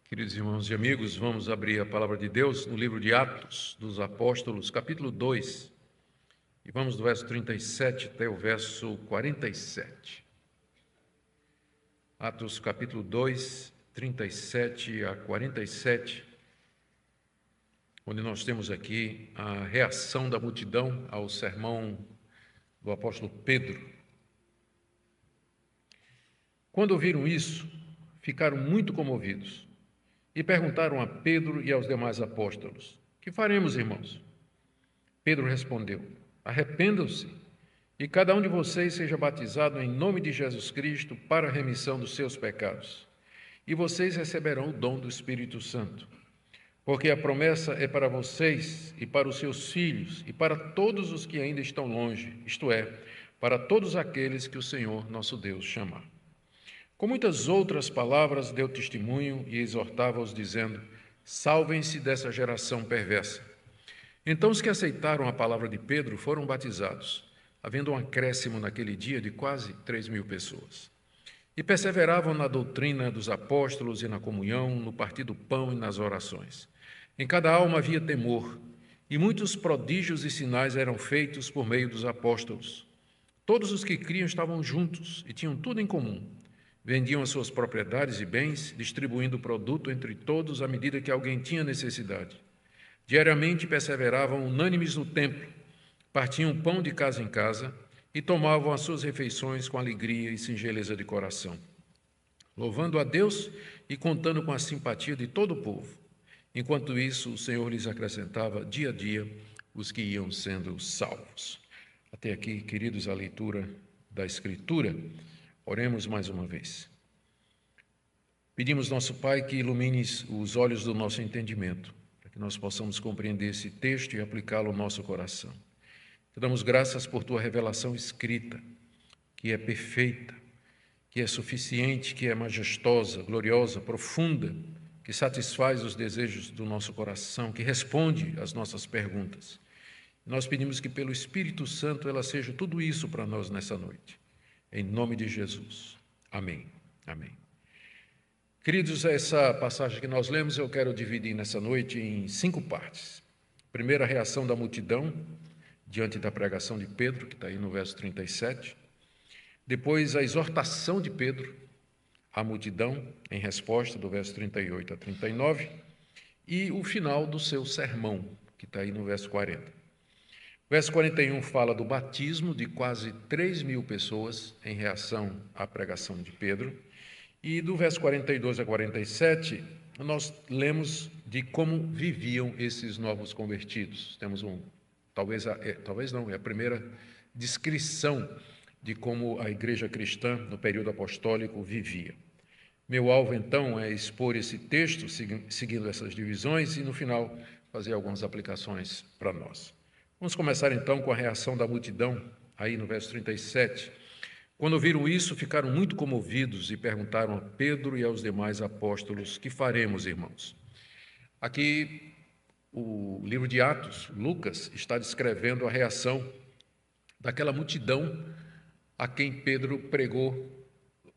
Queridos irmãos e amigos, vamos abrir a palavra de Deus no livro de Atos dos Apóstolos, capítulo 2, e vamos do verso 37 até o verso 47. Atos, capítulo 2, 37 a 47, onde nós temos aqui a reação da multidão ao sermão do apóstolo Pedro. Quando ouviram isso, ficaram muito comovidos e perguntaram a Pedro e aos demais apóstolos: "Que faremos, irmãos?" Pedro respondeu: "Arrependam-se e cada um de vocês seja batizado em nome de Jesus Cristo para a remissão dos seus pecados, e vocês receberão o dom do Espírito Santo. Porque a promessa é para vocês e para os seus filhos e para todos os que ainda estão longe, isto é, para todos aqueles que o Senhor nosso Deus chamar." Com muitas outras palavras deu testemunho e exortava-os, dizendo: "Salvem-se dessa geração perversa." Então os que aceitaram a palavra de Pedro foram batizados, havendo um acréscimo naquele dia de quase 3.000 pessoas. E perseveravam na doutrina dos apóstolos e na comunhão, no partir do pão e nas orações. Em cada alma havia temor, e muitos prodígios e sinais eram feitos por meio dos apóstolos. Todos os que criam estavam juntos e tinham tudo em comum. Vendiam as suas propriedades e bens, distribuindo o produto entre todos à medida que alguém tinha necessidade. Diariamente perseveravam unânimes no templo, partiam pão de casa em casa e tomavam as suas refeições com alegria e singeleza de coração, louvando a Deus e contando com a simpatia de todo o povo. Enquanto isso, o Senhor lhes acrescentava dia a dia os que iam sendo salvos. Até aqui, queridos, a leitura da Escritura. Oremos mais uma vez. Pedimos, nosso Pai, que ilumines os olhos do nosso entendimento, para que nós possamos compreender esse texto e aplicá-lo ao nosso coração. Te damos graças por tua revelação escrita, que é perfeita, que é suficiente, que é majestosa, gloriosa, profunda, que satisfaz os desejos do nosso coração, que responde às nossas perguntas. Nós pedimos que pelo Espírito Santo ela seja tudo isso para nós nessa noite. Em nome de Jesus. Amém. Amém. Queridos, essa passagem que nós lemos eu quero dividir nessa noite em 5 partes. Primeiro, a reação da multidão diante da pregação de Pedro, que está aí no verso 37. Depois, a exortação de Pedro à multidão, em resposta, do verso 38 a 39. E o final do seu sermão, que está aí no verso 40. O verso 41 fala do batismo de quase 3.000 pessoas em reação à pregação de Pedro. E do verso 42 a 47, nós lemos de como viviam esses novos convertidos. Temos talvez não, é a primeira descrição de como a igreja cristã, no período apostólico, vivia. Meu alvo, então, é expor esse texto, seguindo essas divisões, e, no final, fazer algumas aplicações para nós. Vamos começar, então, com a reação da multidão, aí no verso 37. Quando ouviram isso, ficaram muito comovidos e perguntaram a Pedro e aos demais apóstolos: "Que faremos, irmãos?" Aqui, o livro de Atos, Lucas, está descrevendo a reação daquela multidão a quem Pedro pregou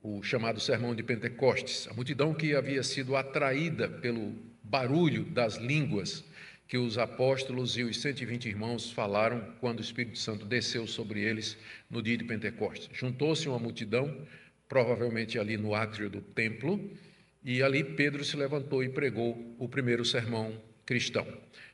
o chamado Sermão de Pentecostes. A multidão que havia sido atraída pelo barulho das línguas que os apóstolos e os 120 irmãos falaram quando o Espírito Santo desceu sobre eles no dia de Pentecostes. Juntou-se uma multidão, provavelmente ali no átrio do templo, e ali Pedro se levantou e pregou o primeiro sermão cristão.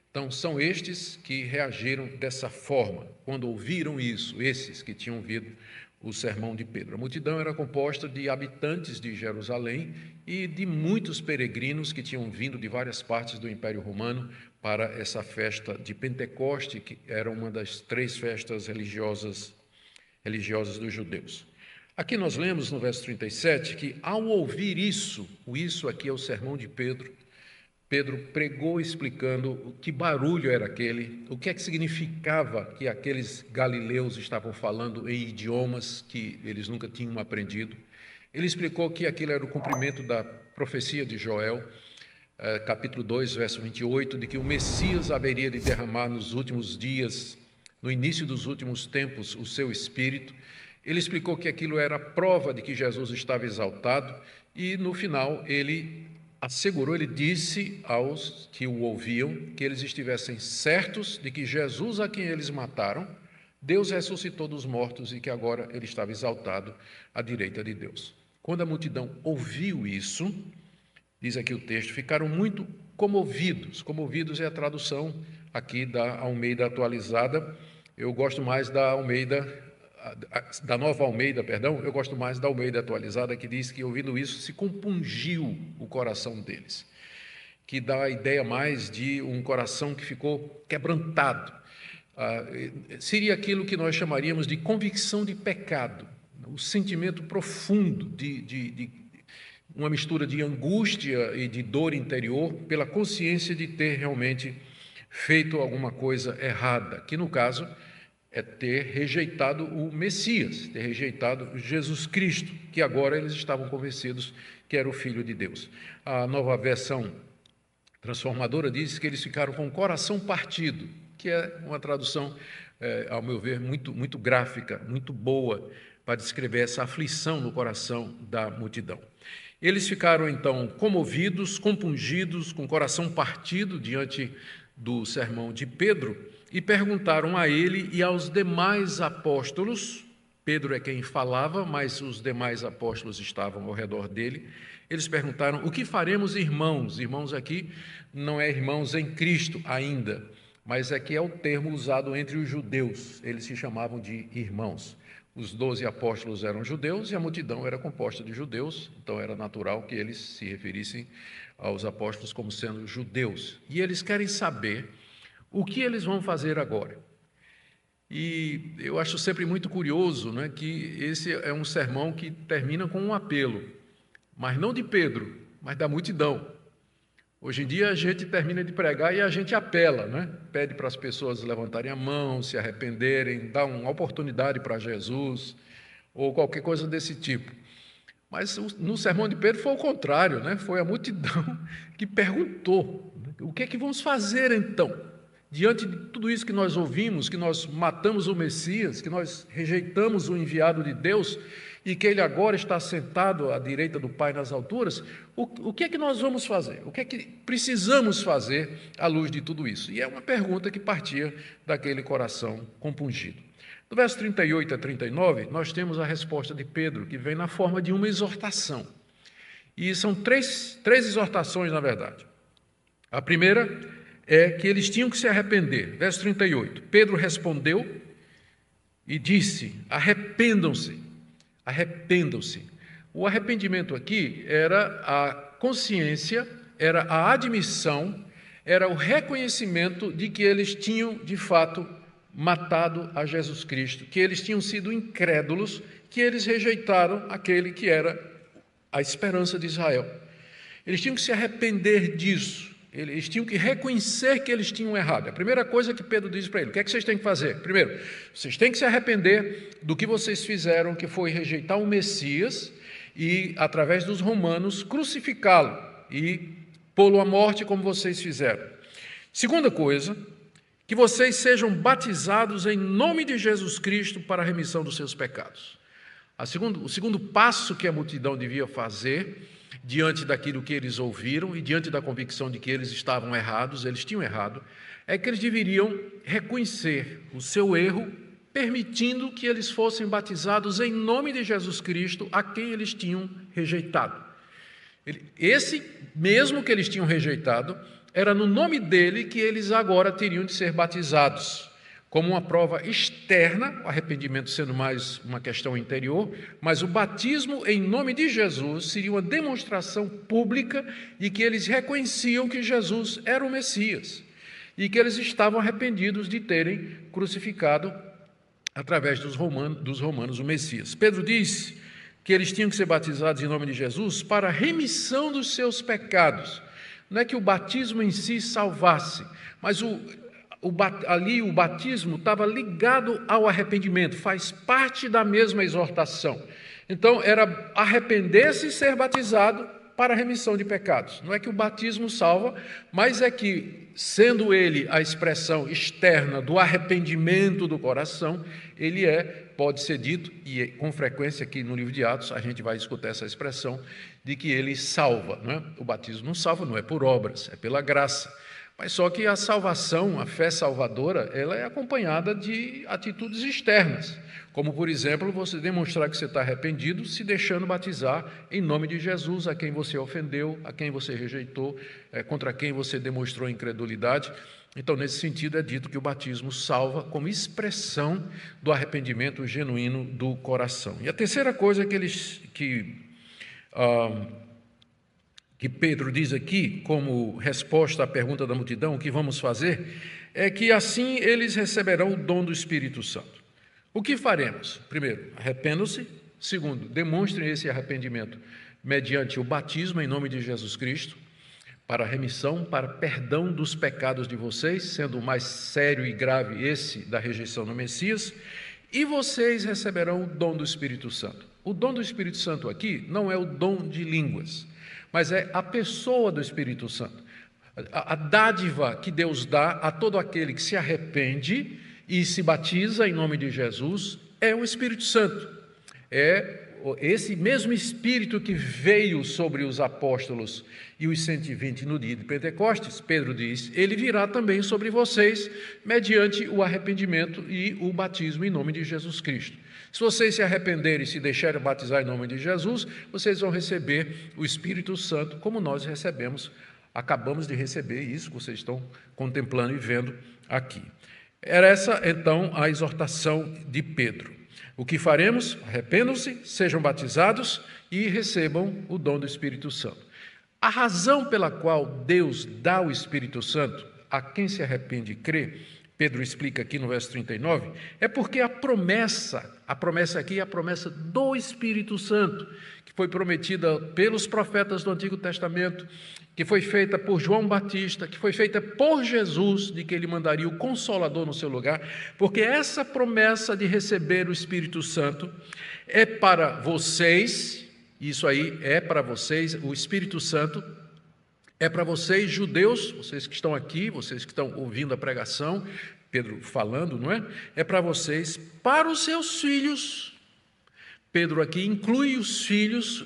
Então, são estes que reagiram dessa forma, quando ouviram isso, esses que tinham ouvido o sermão de Pedro. A multidão era composta de habitantes de Jerusalém e de muitos peregrinos que tinham vindo de várias partes do Império Romano para essa festa de Pentecoste, que era uma das 3 festas religiosas dos judeus. Aqui nós lemos no verso 37 que, ao ouvir isso aqui é o sermão de Pedro, Pedro pregou explicando que barulho era aquele, o que é que significava que aqueles galileus estavam falando em idiomas que eles nunca tinham aprendido. Ele explicou que aquilo era o cumprimento da profecia de Joel, capítulo 2, verso 28, de que o Messias haveria de derramar nos últimos dias, no início dos últimos tempos, o seu Espírito. Ele explicou que aquilo era prova de que Jesus estava exaltado e, no final, ele assegurou, ele disse aos que o ouviam que eles estivessem certos de que Jesus, a quem eles mataram, Deus ressuscitou dos mortos e que agora ele estava exaltado à direita de Deus. Quando a multidão ouviu isso, diz aqui o texto, ficaram muito comovidos. Comovidos é a tradução aqui da Almeida atualizada. Eu gosto mais da Nova Almeida, perdão, eu gosto mais da Almeida atualizada, que diz que, ouvindo isso, se compungiu o coração deles, que dá a ideia mais de um coração que ficou quebrantado. Seria aquilo que nós chamaríamos de convicção de pecado, o sentimento profundo de uma mistura de angústia e de dor interior pela consciência de ter realmente feito alguma coisa errada, que no caso é ter rejeitado o Messias, ter rejeitado Jesus Cristo, que agora eles estavam convencidos que era o Filho de Deus. A Nova Versão Transformadora diz que eles ficaram com o coração partido, que é uma tradução, ao meu ver, muito gráfica, muito boa, para descrever essa aflição no coração da multidão. Eles ficaram, então, comovidos, compungidos, com o coração partido diante do sermão de Pedro e perguntaram a ele e aos demais apóstolos. Pedro é quem falava, mas os demais apóstolos estavam ao redor dele. Eles perguntaram: o que faremos, irmãos? Irmãos aqui não é irmãos em Cristo ainda, mas aqui é o termo usado entre os judeus. Eles se chamavam de irmãos. Os 12 apóstolos eram judeus e a multidão era composta de judeus, então era natural que eles se referissem aos apóstolos como sendo judeus. E eles querem saber o que eles vão fazer agora. E eu acho sempre muito curioso, né, que esse é um sermão que termina com um apelo, mas não de Pedro, mas da multidão. Hoje em dia a gente termina de pregar e a gente apela, né? Pede para as pessoas levantarem a mão, se arrependerem, dá uma oportunidade para Jesus, ou qualquer coisa desse tipo. Mas no sermão de Pedro foi o contrário, né? Foi a multidão que perguntou: o que é que vamos fazer então? Diante de tudo isso que nós ouvimos, que nós matamos o Messias, que nós rejeitamos o enviado de Deus e que ele agora está sentado à direita do Pai nas alturas, o que é que nós vamos fazer? O que é que precisamos fazer à luz de tudo isso? E é uma pergunta que partia daquele coração compungido. Do verso 38 a 39, nós temos a resposta de Pedro, que vem na forma de uma exortação. E são três exortações, na verdade. A primeira é que eles tinham que se arrepender. Verso 38, Pedro respondeu e disse: arrependam-se. Arrependam-se. O arrependimento aqui era a consciência, era a admissão, era o reconhecimento de que eles tinham, de fato, matado a Jesus Cristo, que eles tinham sido incrédulos, que eles rejeitaram aquele que era a esperança de Israel. Eles tinham que se arrepender disso. Eles tinham que reconhecer que eles tinham errado. A primeira coisa que Pedro diz para ele: o que é que vocês têm que fazer? Primeiro, vocês têm que se arrepender do que vocês fizeram, que foi rejeitar o Messias e, através dos romanos, crucificá-lo e pô-lo à morte como vocês fizeram. Segunda coisa, que vocês sejam batizados em nome de Jesus Cristo para a remissão dos seus pecados. O segundo passo que a multidão devia fazer diante daquilo que eles ouviram e diante da convicção de que eles estavam errados, eles tinham errado, é que eles deveriam reconhecer o seu erro, permitindo que eles fossem batizados em nome de Jesus Cristo, a quem eles tinham rejeitado. Esse mesmo que eles tinham rejeitado, era no nome dele que eles agora teriam de ser batizados, como uma prova externa, o arrependimento sendo mais uma questão interior, mas o batismo em nome de Jesus seria uma demonstração pública de que eles reconheciam que Jesus era o Messias e que eles estavam arrependidos de terem crucificado através dos romanos o Messias. Pedro disse que eles tinham que ser batizados em nome de Jesus para a remissão dos seus pecados. Não é que o batismo em si salvasse, mas ali o batismo estava ligado ao arrependimento, faz parte da mesma exortação. Então, era arrepender-se e ser batizado para a remissão de pecados. Não é que o batismo salva, mas é que, sendo ele a expressão externa do arrependimento do coração, ele pode ser dito, e com frequência aqui no livro de Atos a gente vai escutar essa expressão, de que ele salva. Não é? O batismo não salva, não é por obras, é pela graça. Mas só que a salvação, a fé salvadora, ela é acompanhada de atitudes externas, como, por exemplo, você demonstrar que você está arrependido se deixando batizar em nome de Jesus, a quem você ofendeu, a quem você rejeitou, contra quem você demonstrou incredulidade. Então, nesse sentido, é dito que o batismo salva como expressão do arrependimento genuíno do coração. E a terceira coisa que Pedro diz aqui, como resposta à pergunta da multidão, o que vamos fazer, é que assim eles receberão o dom do Espírito Santo. O que faremos? Primeiro, arrependam-se. Segundo, demonstrem esse arrependimento mediante o batismo em nome de Jesus Cristo, para remissão, para perdão dos pecados de vocês, sendo o mais sério e grave esse da rejeição do Messias, e vocês receberão o dom do Espírito Santo. O dom do Espírito Santo aqui não é o dom de línguas, mas é a pessoa do Espírito Santo. A dádiva que Deus dá a todo aquele que se arrepende e se batiza em nome de Jesus é o Espírito Santo. É esse mesmo Espírito que veio sobre os apóstolos e os 120 no dia de Pentecostes, Pedro diz, ele virá também sobre vocês mediante o arrependimento e o batismo em nome de Jesus Cristo. Se vocês se arrependerem e se deixarem batizar em nome de Jesus, vocês vão receber o Espírito Santo, como nós recebemos, acabamos de receber isso que vocês estão contemplando e vendo aqui. Era essa, então, a exortação de Pedro. O que faremos? Arrependam-se, sejam batizados e recebam o dom do Espírito Santo. A razão pela qual Deus dá o Espírito Santo a quem se arrepende e crê, Pedro explica aqui no verso 39, é porque a promessa aqui é a promessa do Espírito Santo, que foi prometida pelos profetas do Antigo Testamento, que foi feita por João Batista, que foi feita por Jesus, de que ele mandaria o Consolador no seu lugar, porque essa promessa de receber o Espírito Santo é para vocês, isso aí é para vocês, o Espírito Santo é para vocês, judeus, vocês que estão aqui, vocês que estão ouvindo a pregação, Pedro falando, não é? É para vocês, para os seus filhos. Pedro aqui inclui os filhos,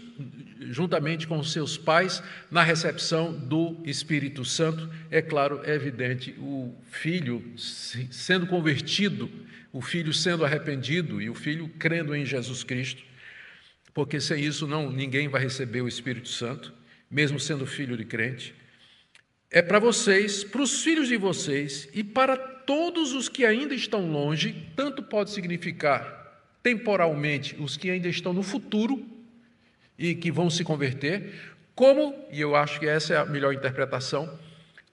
juntamente com os seus pais, na recepção do Espírito Santo. É claro, é evidente, o filho sendo convertido, o filho sendo arrependido e o filho crendo em Jesus Cristo, porque sem isso ninguém vai receber o Espírito Santo, mesmo sendo filho de crente. É para vocês, para os filhos de vocês e para todos os que ainda estão longe, tanto pode significar temporalmente os que ainda estão no futuro e que vão se converter, como, e eu acho que essa é a melhor interpretação,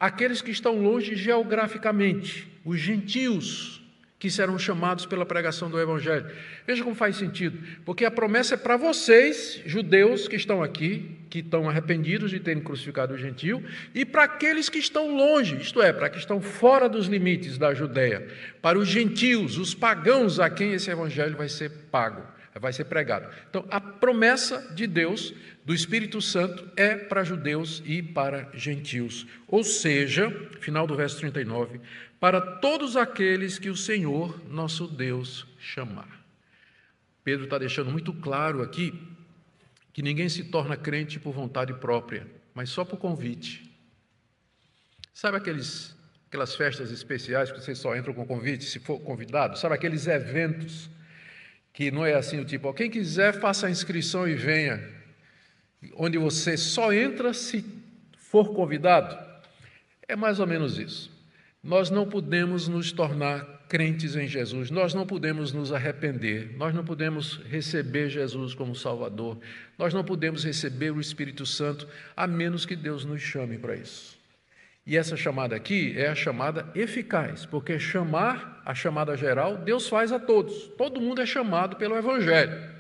aqueles que estão longe geograficamente, os gentios que serão chamados pela pregação do Evangelho. Veja como faz sentido, porque a promessa é para vocês, judeus que estão aqui, que estão arrependidos de terem crucificado o gentio, e para aqueles que estão longe, isto é, para que estão fora dos limites da Judeia, para os gentios, os pagãos a quem esse Evangelho vai ser pregado. Então, a promessa de Deus, do Espírito Santo, é para judeus e para gentios. Ou seja, final do verso 39, para todos aqueles que o Senhor, nosso Deus, chamar. Pedro está deixando muito claro aqui que ninguém se torna crente por vontade própria, mas só por convite. Sabe aquelas festas especiais que vocês só entram com convite se for convidado? Sabe aqueles eventos que não é assim, o tipo, quem quiser faça a inscrição e venha, onde você só entra se for convidado? É mais ou menos isso. Nós não podemos nos tornar crentes em Jesus, nós não podemos nos arrepender, nós não podemos receber Jesus como Salvador, nós não podemos receber o Espírito Santo, a menos que Deus nos chame para isso. E essa chamada aqui é a chamada eficaz, porque a chamada geral, Deus faz a todos, todo mundo é chamado pelo Evangelho.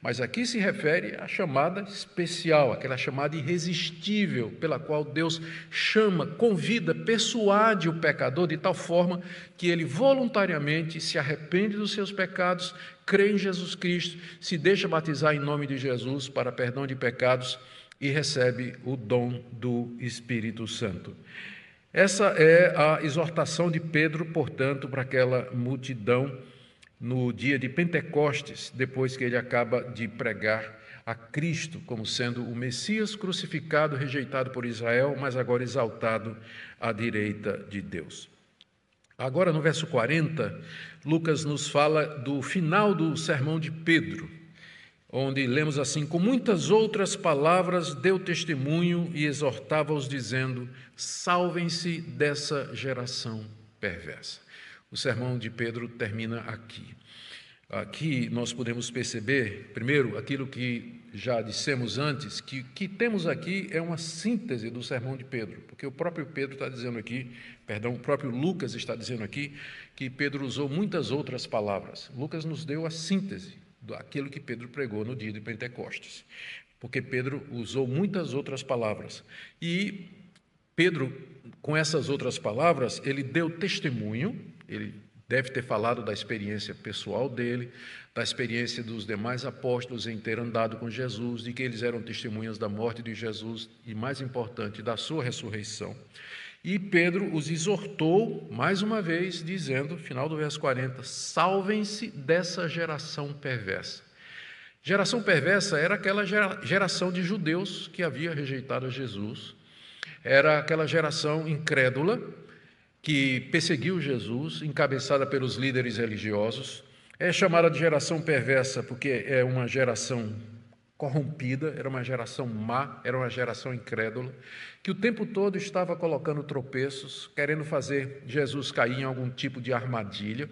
Mas aqui se refere à chamada especial, aquela chamada irresistível, pela qual Deus chama, convida, persuade o pecador de tal forma que ele voluntariamente se arrepende dos seus pecados, crê em Jesus Cristo, se deixa batizar em nome de Jesus para perdão de pecados e recebe o dom do Espírito Santo. Essa é a exortação de Pedro, portanto, para aquela multidão no dia de Pentecostes, depois que ele acaba de pregar a Cristo como sendo o Messias crucificado, rejeitado por Israel, mas agora exaltado à direita de Deus. Agora, no verso 40, Lucas nos fala do final do sermão de Pedro, onde lemos assim: com muitas outras palavras deu testemunho e exortava-os dizendo: salvem-se dessa geração perversa. O sermão de Pedro termina aqui. Aqui nós podemos perceber, primeiro, aquilo que já dissemos antes, que temos aqui é uma síntese do sermão de Pedro, porque o próprio Pedro está dizendo aqui, o próprio Lucas está dizendo aqui, que Pedro usou muitas outras palavras. Lucas nos deu a síntese daquilo que Pedro pregou no dia de Pentecostes, porque Pedro usou muitas outras palavras. E Pedro, com essas outras palavras, ele deu testemunho, ele deve ter falado da experiência pessoal dele, da experiência dos demais apóstolos em ter andado com Jesus, de que eles eram testemunhas da morte de Jesus e, mais importante, da sua ressurreição. E Pedro os exortou, mais uma vez, dizendo, final do verso 40, salvem-se dessa geração perversa. Geração perversa era aquela geração de judeus que havia rejeitado a Jesus, era aquela geração incrédula, que perseguiu Jesus, encabeçada pelos líderes religiosos. É chamada de geração perversa porque é uma geração corrompida, era uma geração má, era uma geração incrédula, que o tempo todo estava colocando tropeços, querendo fazer Jesus cair em algum tipo de armadilha.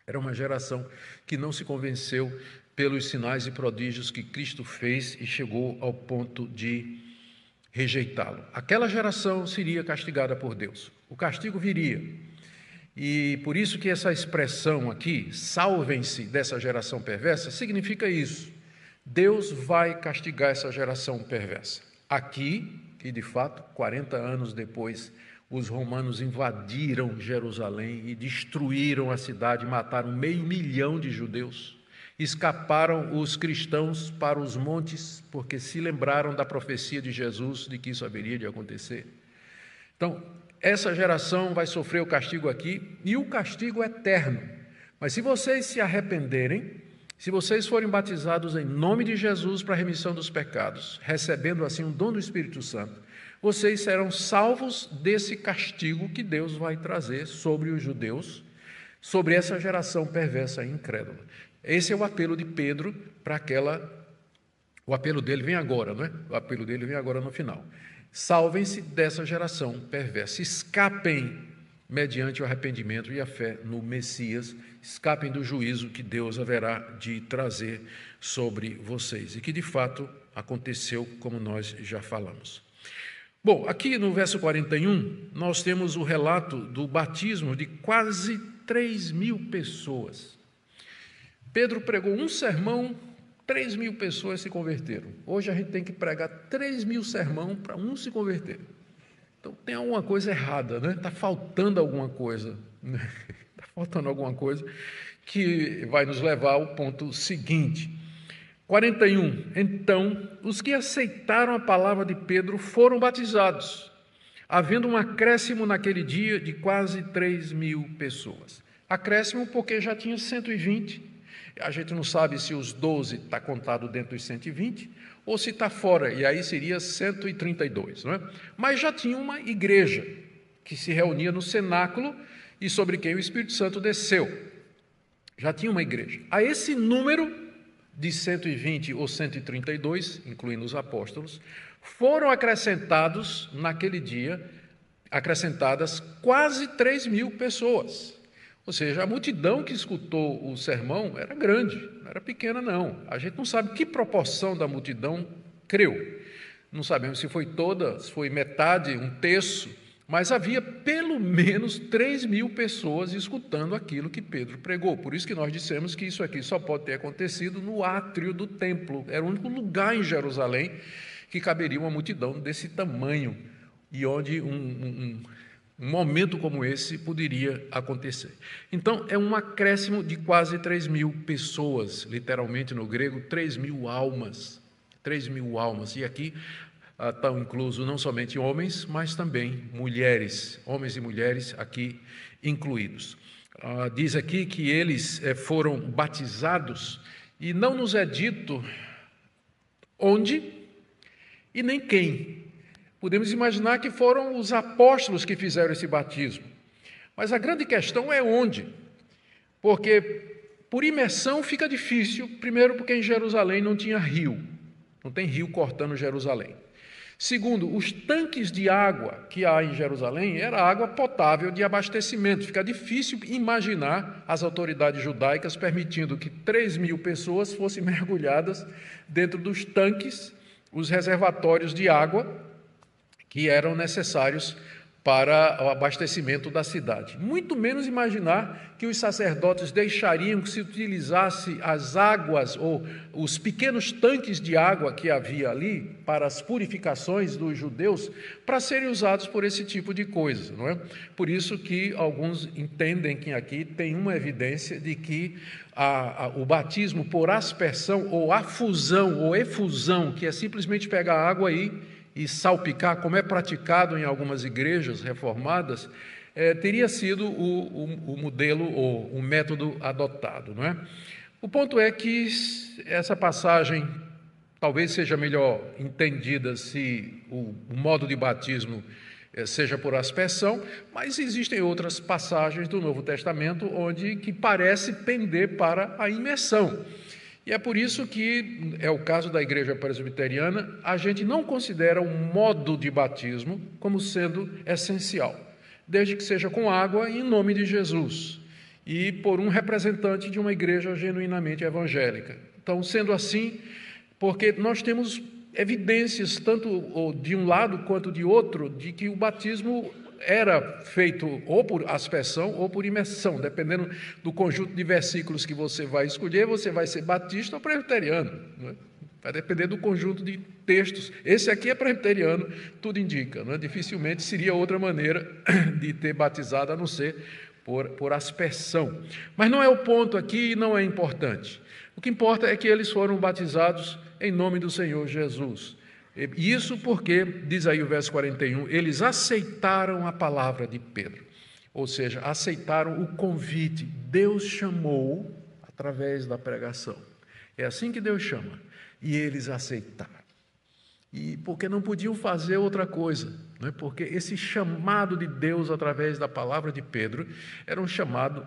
Era uma geração que não se convenceu pelos sinais e prodígios que Cristo fez e chegou ao ponto de rejeitá-lo. Aquela geração seria castigada por Deus. O castigo viria. E por isso que essa expressão aqui, salvem-se dessa geração perversa, significa isso. Deus vai castigar essa geração perversa. Aqui, que de fato, 40 anos depois, os romanos invadiram Jerusalém e destruíram a cidade, mataram 500.000 de judeus. Escaparam os cristãos para os montes, porque se lembraram da profecia de Jesus, de que isso haveria de acontecer. Então, essa geração vai sofrer o castigo aqui, e o castigo é eterno. Mas se vocês se arrependerem, se vocês forem batizados em nome de Jesus para a remissão dos pecados, recebendo assim o dom do Espírito Santo, vocês serão salvos desse castigo que Deus vai trazer sobre os judeus, sobre essa geração perversa e incrédula. Esse é o apelo de Pedro para aquela... O apelo dele vem agora, não é? O apelo dele vem agora no final. Salvem-se dessa geração perversa, escapem mediante o arrependimento e a fé no Messias, escapem do juízo que Deus haverá de trazer sobre vocês, e que de fato aconteceu, como nós já falamos. Bom, aqui no verso 41, nós temos o relato do batismo de quase 3.000 pessoas. Pedro pregou um sermão, 3.000 pessoas se converteram. Hoje a gente tem que pregar 3.000 sermão para um se converter. Então tem alguma coisa errada, né? Está faltando alguma coisa. Está faltando alguma coisa que vai nos levar ao ponto seguinte. 41. Então, os que aceitaram a palavra de Pedro foram batizados, havendo um acréscimo naquele dia de quase 3.000 pessoas. Acréscimo porque já tinha 120. A gente não sabe se os 12 está contado dentro dos 120 ou se está fora, e aí seria 132, não é? Mas já tinha uma igreja que se reunia no cenáculo e sobre quem o Espírito Santo desceu. Já tinha uma igreja. A esse número de 120 ou 132, incluindo os apóstolos, foram acrescentados naquele dia, acrescentadas quase 3.000 pessoas. Ou seja, a multidão que escutou o sermão era grande, não era pequena não. A gente não sabe que proporção da multidão creu. Não sabemos se foi toda, se foi metade, um terço, mas havia pelo menos 3.000 pessoas escutando aquilo que Pedro pregou. Por isso que nós dissemos que isso aqui só pode ter acontecido no átrio do templo. Era o único lugar em Jerusalém que caberia uma multidão desse tamanho e onde um momento como esse poderia acontecer. Então, é um acréscimo de quase 3.000 pessoas, literalmente no grego, 3.000 almas. 3.000 almas. E aqui estão inclusos não somente homens, mas também mulheres, homens e mulheres aqui incluídos. Diz aqui que eles foram batizados e não nos é dito onde e nem quem. Podemos imaginar que foram os apóstolos que fizeram esse batismo. Mas a grande questão é onde. Porque por imersão fica difícil, primeiro porque em Jerusalém não tinha rio. Não tem rio cortando Jerusalém. Segundo, os tanques de água que há em Jerusalém era água potável de abastecimento. Fica difícil imaginar as autoridades judaicas permitindo que 3.000 pessoas fossem mergulhadas dentro dos tanques, os reservatórios de água que eram necessários para o abastecimento da cidade. Muito menos imaginar que os sacerdotes deixariam que se utilizasse as águas ou os pequenos tanques de água que havia ali para as purificações dos judeus para serem usados por esse tipo de coisa, não é? Por isso que alguns entendem que aqui tem uma evidência de que o batismo por aspersão ou afusão ou efusão, que é simplesmente pegar água aí e salpicar, como é praticado em algumas igrejas reformadas, teria sido o modelo ou o método adotado, não é? O ponto é que essa passagem talvez seja melhor entendida se o modo de batismo seja por aspersão, mas existem outras passagens do Novo Testamento que parece pender para a imersão. E é por isso que, é o caso da Igreja Presbiteriana, a gente não considera o modo de batismo como sendo essencial, desde que seja com água em nome de Jesus e por um representante de uma igreja genuinamente evangélica. Então, sendo assim, porque nós temos evidências, tanto de um lado quanto de outro, de que o batismo era feito ou por aspersão ou por imersão, dependendo do conjunto de versículos que você vai escolher, você vai ser batista ou presbiteriano, não é? Vai depender do conjunto de textos. Esse aqui é presbiteriano, tudo indica, não é? Dificilmente seria outra maneira de ter batizado, a não ser por aspersão. Mas não é o ponto aqui e não é importante. O que importa é que eles foram batizados em nome do Senhor Jesus. Isso porque, diz aí o verso 41, eles aceitaram a palavra de Pedro, ou seja, aceitaram o convite. Deus chamou através da pregação. É assim que Deus chama. E eles aceitaram. E porque não podiam fazer outra coisa, não é? Porque esse chamado de Deus através da palavra de Pedro era um chamado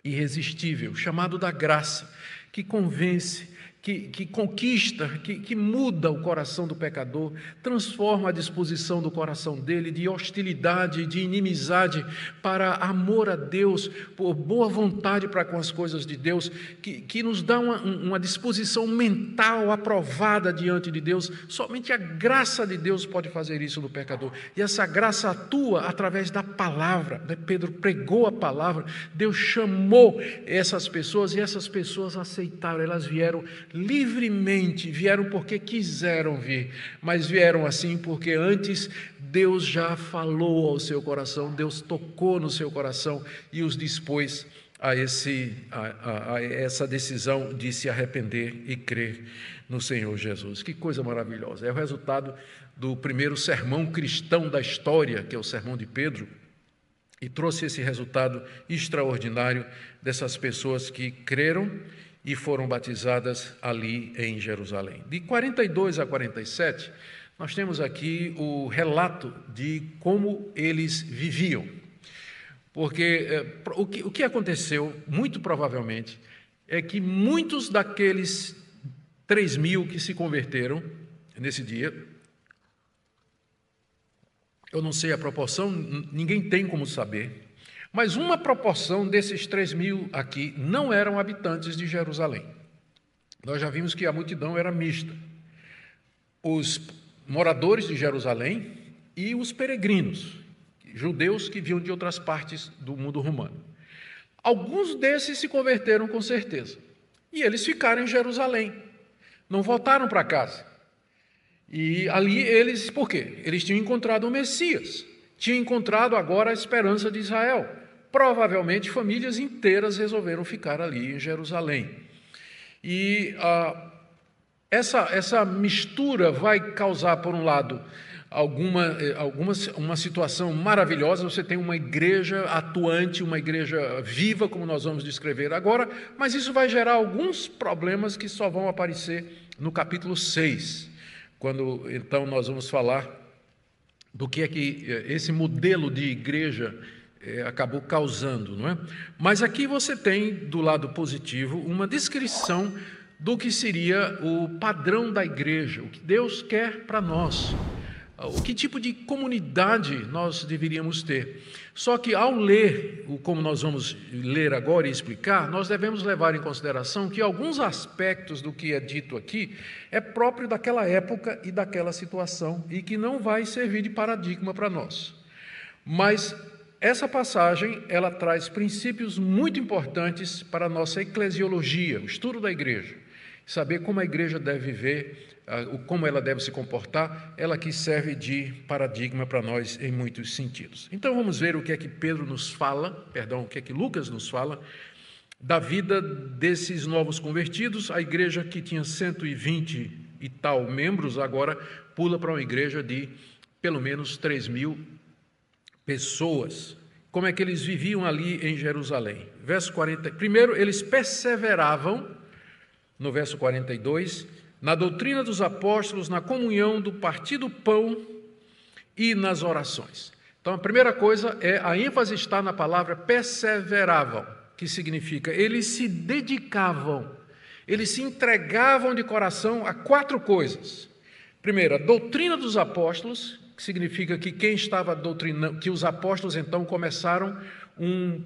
irresistível, chamado da graça, que convence, que conquista, que muda o coração do pecador, transforma a disposição do coração dele de hostilidade, de inimizade para amor a Deus, por boa vontade para com as coisas de Deus, que nos dá uma disposição mental aprovada diante de Deus. Somente a graça de Deus pode fazer isso no pecador, e essa graça atua através da palavra, né? Pedro pregou a palavra, Deus chamou essas pessoas e essas pessoas aceitaram, elas vieram livremente, vieram porque quiseram vir, mas vieram assim porque antes Deus já falou ao seu coração, Deus tocou no seu coração e os dispôs a essa decisão de se arrepender e crer no Senhor Jesus. Que coisa maravilhosa! É o resultado do primeiro sermão cristão da história, que é o sermão de Pedro, e trouxe esse resultado extraordinário dessas pessoas que creram e foram batizadas ali em Jerusalém. De 42 a 47, nós temos aqui o relato de como eles viviam. Porque o que aconteceu, muito provavelmente, é que muitos daqueles 3.000 que se converteram nesse dia, eu não sei a proporção, ninguém tem como saber, mas uma proporção desses 3.000 aqui não eram habitantes de Jerusalém. Nós já vimos que a multidão era mista. Os moradores de Jerusalém e os peregrinos, judeus que vinham de outras partes do mundo romano. Alguns desses se converteram com certeza. E eles ficaram em Jerusalém. Não voltaram para casa. E ali eles, por quê? Eles tinham encontrado o Messias. Tinham encontrado agora a esperança de Israel. Provavelmente famílias inteiras resolveram ficar ali em Jerusalém. E Essa mistura vai causar, por um lado, uma situação maravilhosa. Você tem uma igreja atuante, uma igreja viva, como nós vamos descrever agora, mas isso vai gerar alguns problemas que só vão aparecer no capítulo 6, quando então nós vamos falar do que é que esse modelo de igreja acabou causando, não é? Mas aqui você tem, do lado positivo, uma descrição do que seria o padrão da igreja, o que Deus quer para nós, o que tipo de comunidade nós deveríamos ter. Só que ao ler, como nós vamos ler agora e explicar, nós devemos levar em consideração que alguns aspectos do que é dito aqui é próprio daquela época e daquela situação e que não vai servir de paradigma para nós. Mas essa passagem, ela traz princípios muito importantes para a nossa eclesiologia, o estudo da igreja. Saber como a igreja deve viver, como ela deve se comportar, ela que serve de paradigma para nós em muitos sentidos. Então vamos ver o que é que Pedro nos fala, o que é que Lucas nos fala, da vida desses novos convertidos. A igreja que tinha 120 e tal membros, agora pula para uma igreja de pelo menos 3.000 pessoas. Como é que eles viviam ali em Jerusalém? Verso 40. Primeiro, eles perseveravam, no verso 42, na doutrina dos apóstolos, na comunhão, do partir do pão e nas orações. Então, a primeira coisa a ênfase está na palavra perseveravam, que significa eles se dedicavam, eles se entregavam de coração a 4 coisas. Primeiro, a doutrina dos apóstolos, que significa que quem estava doutrinando, que os apóstolos então começaram um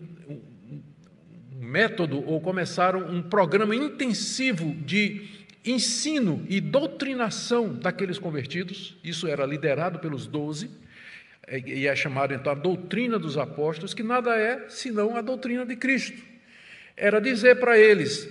método, ou começaram um programa intensivo de ensino e doutrinação daqueles convertidos. Isso era liderado pelos 12, e é chamado então a doutrina dos apóstolos, que nada é senão a doutrina de Cristo. Era dizer para eles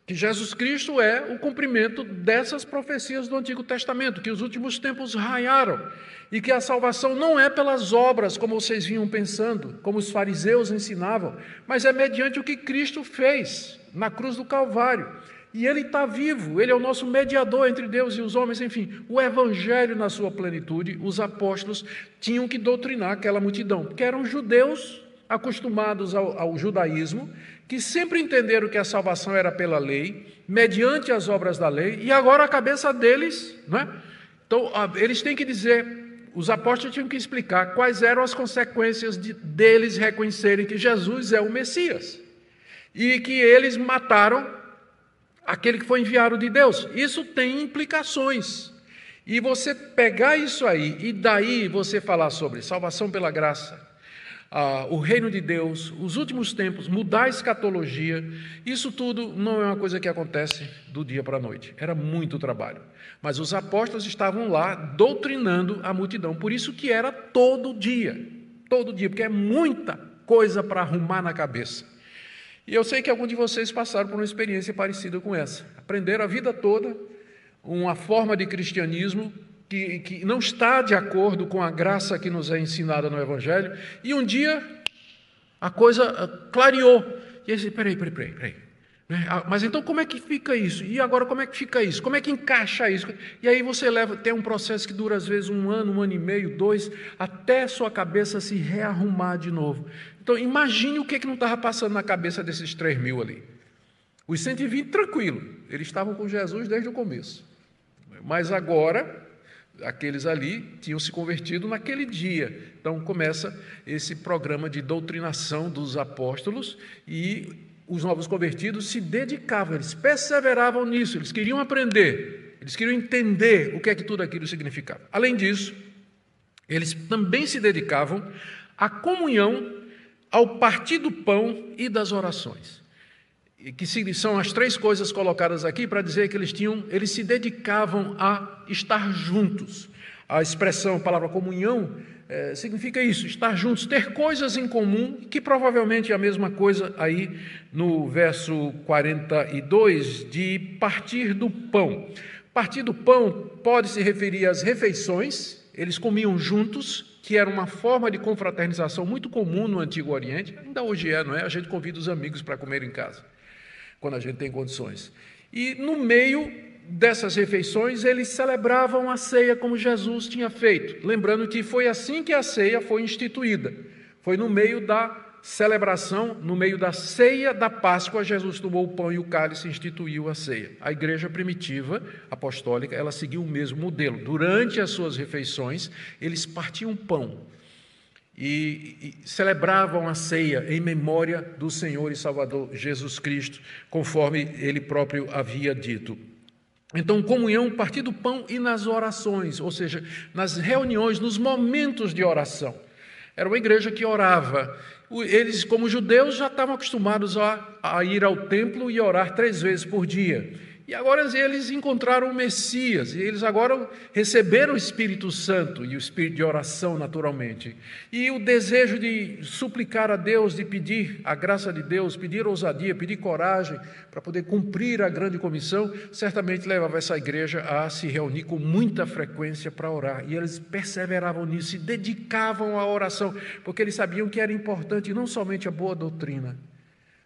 que Jesus Cristo é o cumprimento dessas profecias do Antigo Testamento, que os últimos tempos raiaram, e que a salvação não é pelas obras, como vocês vinham pensando, como os fariseus ensinavam, mas é mediante o que Cristo fez na cruz do Calvário. E Ele está vivo, Ele é o nosso mediador entre Deus e os homens, enfim, o Evangelho na sua plenitude. Os apóstolos tinham que doutrinar aquela multidão, porque eram judeus acostumados ao judaísmo, que sempre entenderam que a salvação era pela lei, mediante as obras da lei, e agora a cabeça deles, não é? Então, eles têm que dizer, os apóstolos tinham que explicar quais eram as consequências deles reconhecerem que Jesus é o Messias, e que eles mataram aquele que foi enviado de Deus. Isso tem implicações, e você pegar isso aí, e daí você falar sobre salvação pela graça, o reino de Deus, os últimos tempos, mudar a escatologia, isso tudo não é uma coisa que acontece do dia para a noite, era muito trabalho. Mas os apóstolos estavam lá doutrinando a multidão, por isso que era todo dia, porque é muita coisa para arrumar na cabeça. E eu sei que alguns de vocês passaram por uma experiência parecida com essa, aprenderam a vida toda uma forma de cristianismo que não está de acordo com a graça que nos é ensinada no Evangelho, e um dia a coisa clareou, e aí, peraí, mas então como é que fica isso? E agora como é que fica isso? Como é que encaixa isso? E aí você tem um processo que dura às vezes 1 ano, 1 ano e meio, 2, até sua cabeça se rearrumar de novo. Então imagine o que não estava passando na cabeça desses 3.000 ali. Os 120 tranquilo, eles estavam com Jesus desde o começo, mas agora aqueles ali tinham se convertido naquele dia. Então começa esse programa de doutrinação dos apóstolos, e os novos convertidos se dedicavam, eles perseveravam nisso, eles queriam aprender, eles queriam entender o que é que tudo aquilo significava. Além disso, eles também se dedicavam à comunhão, ao partir do pão e das orações, que são as 3 coisas colocadas aqui para dizer que eles se dedicavam a estar juntos. A expressão, a palavra comunhão, significa isso, estar juntos, ter coisas em comum, que provavelmente é a mesma coisa aí no verso 42, de partir do pão. Partir do pão pode se referir às refeições, eles comiam juntos, que era uma forma de confraternização muito comum no Antigo Oriente, ainda hoje não é? A gente convida os amigos para comer em casa, quando a gente tem condições. E no meio dessas refeições, eles celebravam a ceia como Jesus tinha feito. Lembrando que foi assim que a ceia foi instituída. Foi no meio da celebração, no meio da ceia da Páscoa, Jesus tomou o pão e o cálice e instituiu a ceia. A igreja primitiva, apostólica, ela seguiu o mesmo modelo. Durante as suas refeições, eles partiam pão e celebravam a ceia em memória do Senhor e Salvador Jesus Cristo, conforme ele próprio havia dito. Então, comunhão, partir do pão e nas orações, ou seja, nas reuniões, nos momentos de oração. Era uma igreja que orava. Eles, como judeus, já estavam acostumados a ir ao templo e orar 3 vezes por dia. E agora eles encontraram o Messias, e eles agora receberam o Espírito Santo e o Espírito de oração naturalmente. E o desejo de suplicar a Deus, de pedir a graça de Deus, pedir ousadia, pedir coragem para poder cumprir a grande comissão, certamente levava essa igreja a se reunir com muita frequência para orar. E eles perseveravam nisso, se dedicavam à oração, porque eles sabiam que era importante não somente a boa doutrina,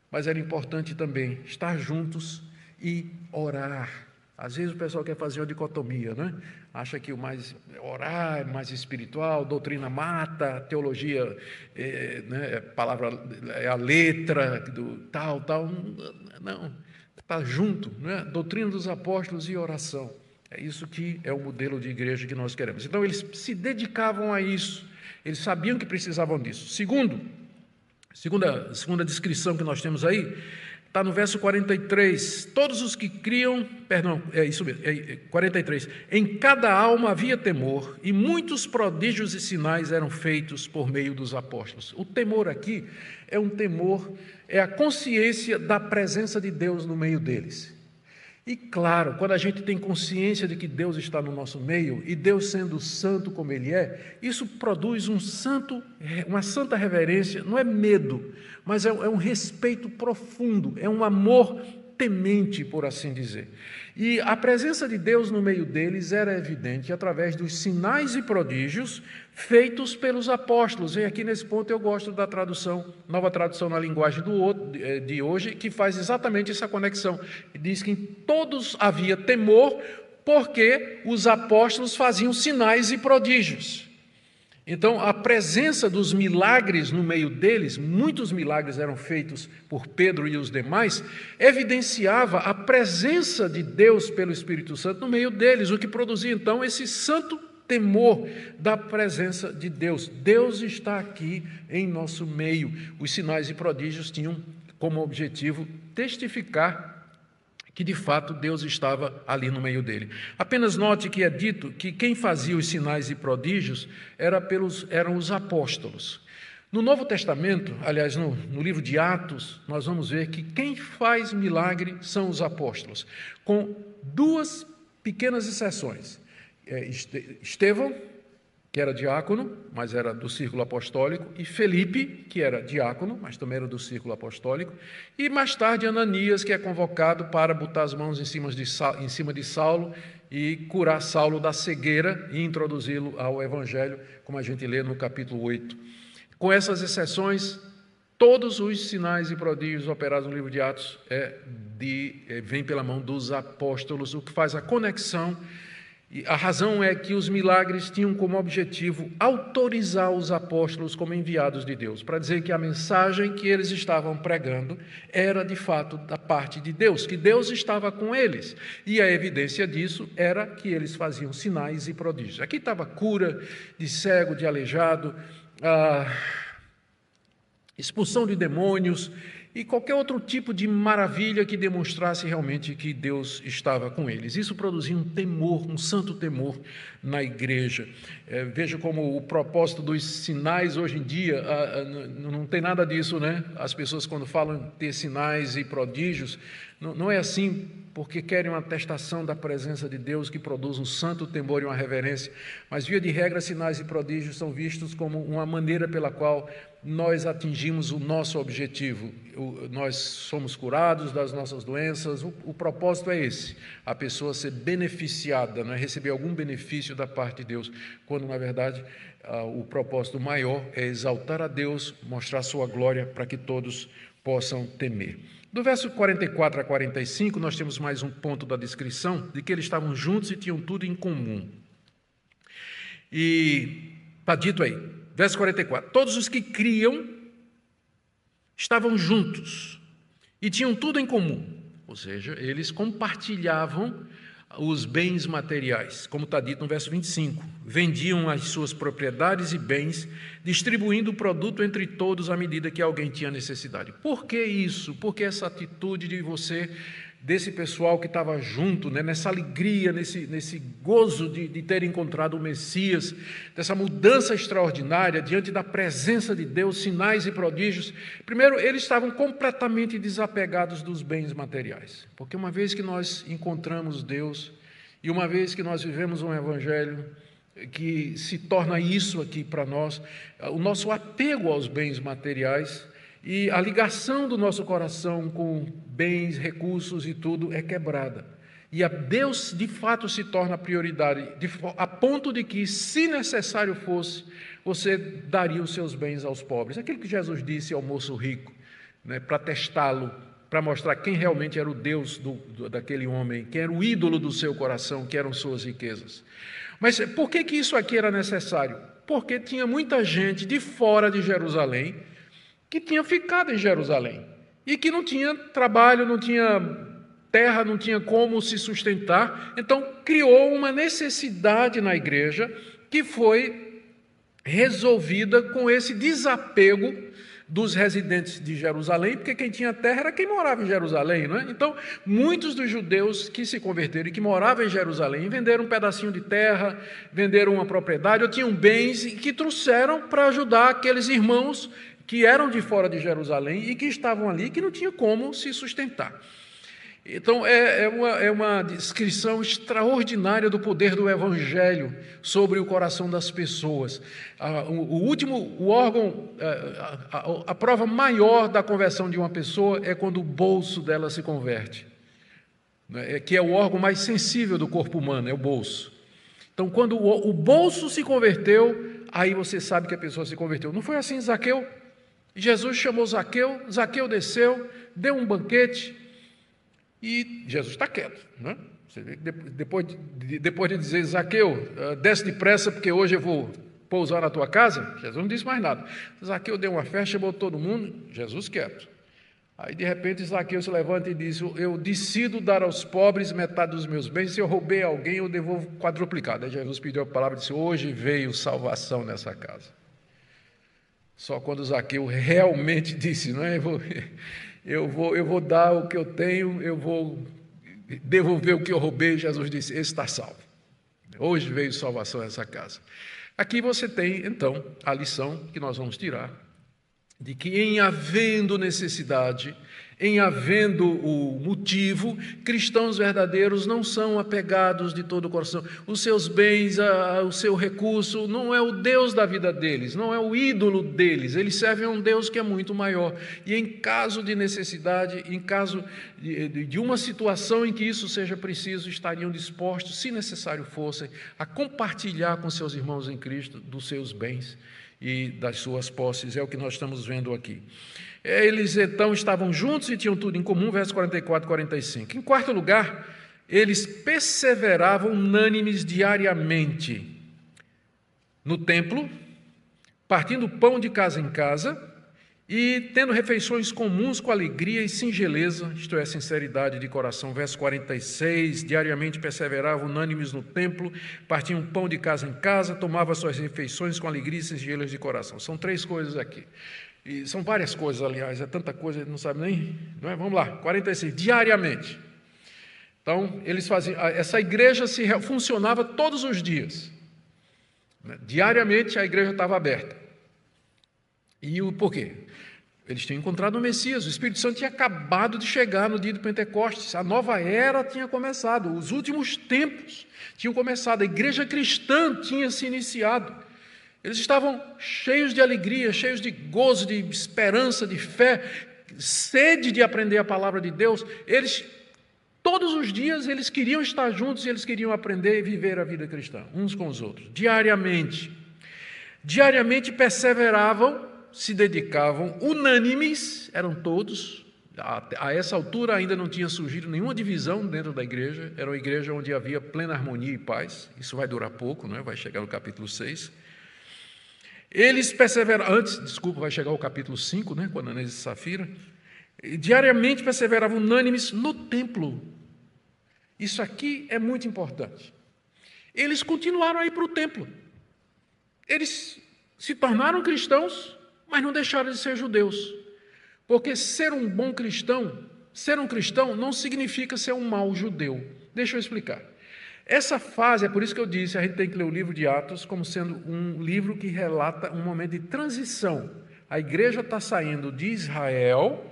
mas era importante também estar juntos e orar. Às vezes o pessoal quer fazer uma dicotomia, né? Acha que orar é mais espiritual, doutrina mata, teologia palavra é a letra do tal. Não, está junto, né? Doutrina dos apóstolos e oração. É isso que é o modelo de igreja que nós queremos. Então eles se dedicavam a isso. Eles sabiam que precisavam disso. Segunda descrição que nós temos aí, está no verso 43, todos os que criam, 43, em cada alma havia temor, e muitos prodígios e sinais eram feitos por meio dos apóstolos. O temor aqui é um temor, é a consciência da presença de Deus no meio deles. E claro, quando a gente tem consciência de que Deus está no nosso meio, e Deus sendo santo como Ele é, isso produz uma santa reverência, não é medo, mas é um respeito profundo, é um amor temente, por assim dizer. E a presença de Deus no meio deles era evidente através dos sinais e prodígios feitos pelos apóstolos. E aqui nesse ponto eu gosto da nova tradução na linguagem de hoje, que faz exatamente essa conexão. Diz que em todos havia temor, porque os apóstolos faziam sinais e prodígios. Então, a presença dos milagres no meio deles, muitos milagres eram feitos por Pedro e os demais, evidenciava a presença de Deus pelo Espírito Santo no meio deles, o que produzia então esse santo temor da presença de Deus. Deus está aqui em nosso meio. Os sinais e prodígios tinham como objetivo testificar que de fato Deus estava ali no meio dele. Apenas note que é dito que quem fazia os sinais e prodígios eram os apóstolos. No Novo Testamento, aliás, no livro de Atos, nós vamos ver que quem faz milagre são os apóstolos, com 2 pequenas exceções. Estevão, que era diácono, mas era do círculo apostólico, e Felipe, que era diácono, mas também era do círculo apostólico, e mais tarde Ananias, que é convocado para botar as mãos em cima de Saulo e curar Saulo da cegueira e introduzi-lo ao Evangelho, como a gente lê no capítulo 8. Com essas exceções, todos os sinais e prodígios operados no livro de Atos vêm pela mão dos apóstolos, o que faz a conexão. E a razão é que os milagres tinham como objetivo autorizar os apóstolos como enviados de Deus, para dizer que a mensagem que eles estavam pregando era de fato da parte de Deus, que Deus estava com eles. E a evidência disso era que eles faziam sinais e prodígios. Aqui estava cura de cego, de aleijado, expulsão de demônios, e qualquer outro tipo de maravilha que demonstrasse realmente que Deus estava com eles. Isso produzia um temor, um santo temor na igreja. Veja como o propósito dos sinais hoje em dia não tem nada disso, né? As pessoas quando falam ter sinais e prodígios, não é assim porque querem uma atestação da presença de Deus que produz um santo temor e uma reverência, mas via de regra sinais e prodígios são vistos como uma maneira pela qual nós atingimos o nosso objetivo. Nós somos curados das nossas doenças, o propósito é esse, a pessoa ser beneficiada, não é? Receber algum benefício da parte de Deus, quando na verdade o propósito maior é exaltar a Deus, mostrar sua glória para que todos possam temer. Do verso 44 a 45, nós temos mais um ponto da descrição de que eles estavam juntos e tinham tudo em comum. E está dito aí, verso 44, todos os que criam estavam juntos e tinham tudo em comum, ou seja, eles compartilhavam os bens materiais, como está dito no verso 25, vendiam as suas propriedades e bens, distribuindo o produto entre todos à medida que alguém tinha necessidade. Por que isso? Por que essa atitude de você, desse pessoal que estava junto, né, nessa alegria, nesse gozo de ter encontrado o Messias, dessa mudança extraordinária diante da presença de Deus, sinais e prodígios? Primeiro, eles estavam completamente desapegados dos bens materiais, porque uma vez que nós encontramos Deus e uma vez que nós vivemos um evangelho que se torna isso aqui para nós, o nosso apego aos bens materiais e a ligação do nosso coração com bens, recursos e tudo é quebrada. E a Deus, de fato, se torna prioridade, a ponto de que, se necessário fosse, você daria os seus bens aos pobres. Aquilo que Jesus disse ao moço rico, né, para testá-lo, para mostrar quem realmente era o Deus daquele homem, quem era o ídolo do seu coração, que eram suas riquezas. Mas por que isso aqui era necessário? Porque tinha muita gente de fora de Jerusalém que tinha ficado em Jerusalém e que não tinha trabalho, não tinha terra, não tinha como se sustentar. Então, criou uma necessidade na igreja que foi resolvida com esse desapego dos residentes de Jerusalém, porque quem tinha terra era quem morava em Jerusalém, não é? Então, muitos dos judeus que se converteram e que moravam em Jerusalém venderam um pedacinho de terra, venderam uma propriedade, ou tinham bens e que trouxeram para ajudar aqueles irmãos que eram de fora de Jerusalém e que estavam ali, que não tinham como se sustentar. Então, é uma descrição extraordinária do poder do Evangelho sobre o coração das pessoas. O órgão, a prova maior da conversão de uma pessoa é quando o bolso dela se converte, né, que é o órgão mais sensível do corpo humano, é o bolso. Então, quando o bolso se converteu, aí você sabe que a pessoa se converteu. Não foi assim Zaqueu? Jesus chamou Zaqueu, Zaqueu desceu, deu um banquete e Jesus está quieto, né? Você vê que depois de dizer, Zaqueu, desce depressa porque hoje eu vou pousar na tua casa, Jesus não disse mais nada. Zaqueu deu uma festa, chamou todo mundo, Jesus quieto. Aí de repente Zaqueu se levanta e diz, eu decido dar aos pobres metade dos meus bens, se eu roubei alguém eu devolvo quadruplicado. Aí Jesus pediu a palavra e disse, hoje veio salvação nessa casa. Só quando Zaqueu realmente disse, não é? Eu vou dar o que eu tenho, eu vou devolver o que eu roubei, Jesus disse, esse está salvo. Hoje veio salvação nessa casa. Aqui você tem, então, a lição que nós vamos tirar, de que em havendo necessidade, em havendo o motivo, cristãos verdadeiros não são apegados de todo o coração. Os seus bens, o seu recurso, não é o Deus da vida deles, não é o ídolo deles. Eles servem a um Deus que é muito maior. E em caso de necessidade, em caso de uma situação em que isso seja preciso, estariam dispostos, se necessário fossem, a compartilhar com seus irmãos em Cristo dos seus bens e das suas posses. É o que nós estamos vendo aqui. Eles então estavam juntos e tinham tudo em comum, versos 44 e 45. Em quarto lugar, eles perseveravam unânimes diariamente no templo, partindo pão de casa em casa e tendo refeições comuns com alegria e singeleza, isto é, sinceridade de coração. Verso 46, diariamente perseveravam unânimes no templo, partiam pão de casa em casa, tomavam suas refeições com alegria e singeleza de coração. São três coisas aqui. E são várias coisas, aliás, é tanta coisa, não sabe nem, não é? Vamos lá, 46, diariamente. Então, eles faziam, essa igreja funcionava todos os dias, né? Diariamente a igreja estava aberta. E o porquê? Eles tinham encontrado o Messias, o Espírito Santo tinha acabado de chegar no dia do Pentecostes, a nova era tinha começado, os últimos tempos tinham começado, a igreja cristã tinha se iniciado. Eles estavam cheios de alegria, cheios de gozo, de esperança, de fé, sede de aprender a palavra de Deus. Todos os dias, eles queriam estar juntos e eles queriam aprender e viver a vida cristã, uns com os outros, diariamente. Diariamente perseveravam, se dedicavam unânimes, eram todos. A essa altura ainda não tinha surgido nenhuma divisão dentro da igreja, era uma igreja onde havia plena harmonia e paz. Isso vai durar pouco, não é? Vai chegar no capítulo 6. Eles perseveravam, vai chegar ao capítulo 5, né? Com Ananias e Safira. Diariamente perseveravam unânimes no templo. Isso aqui é muito importante. Eles continuaram a ir para o templo. Eles se tornaram cristãos, mas não deixaram de ser judeus. Porque ser um cristão não significa ser um mau judeu. Deixa eu explicar. Essa fase, é por isso que eu disse, a gente tem que ler o livro de Atos como sendo um livro que relata um momento de transição. A igreja está saindo de Israel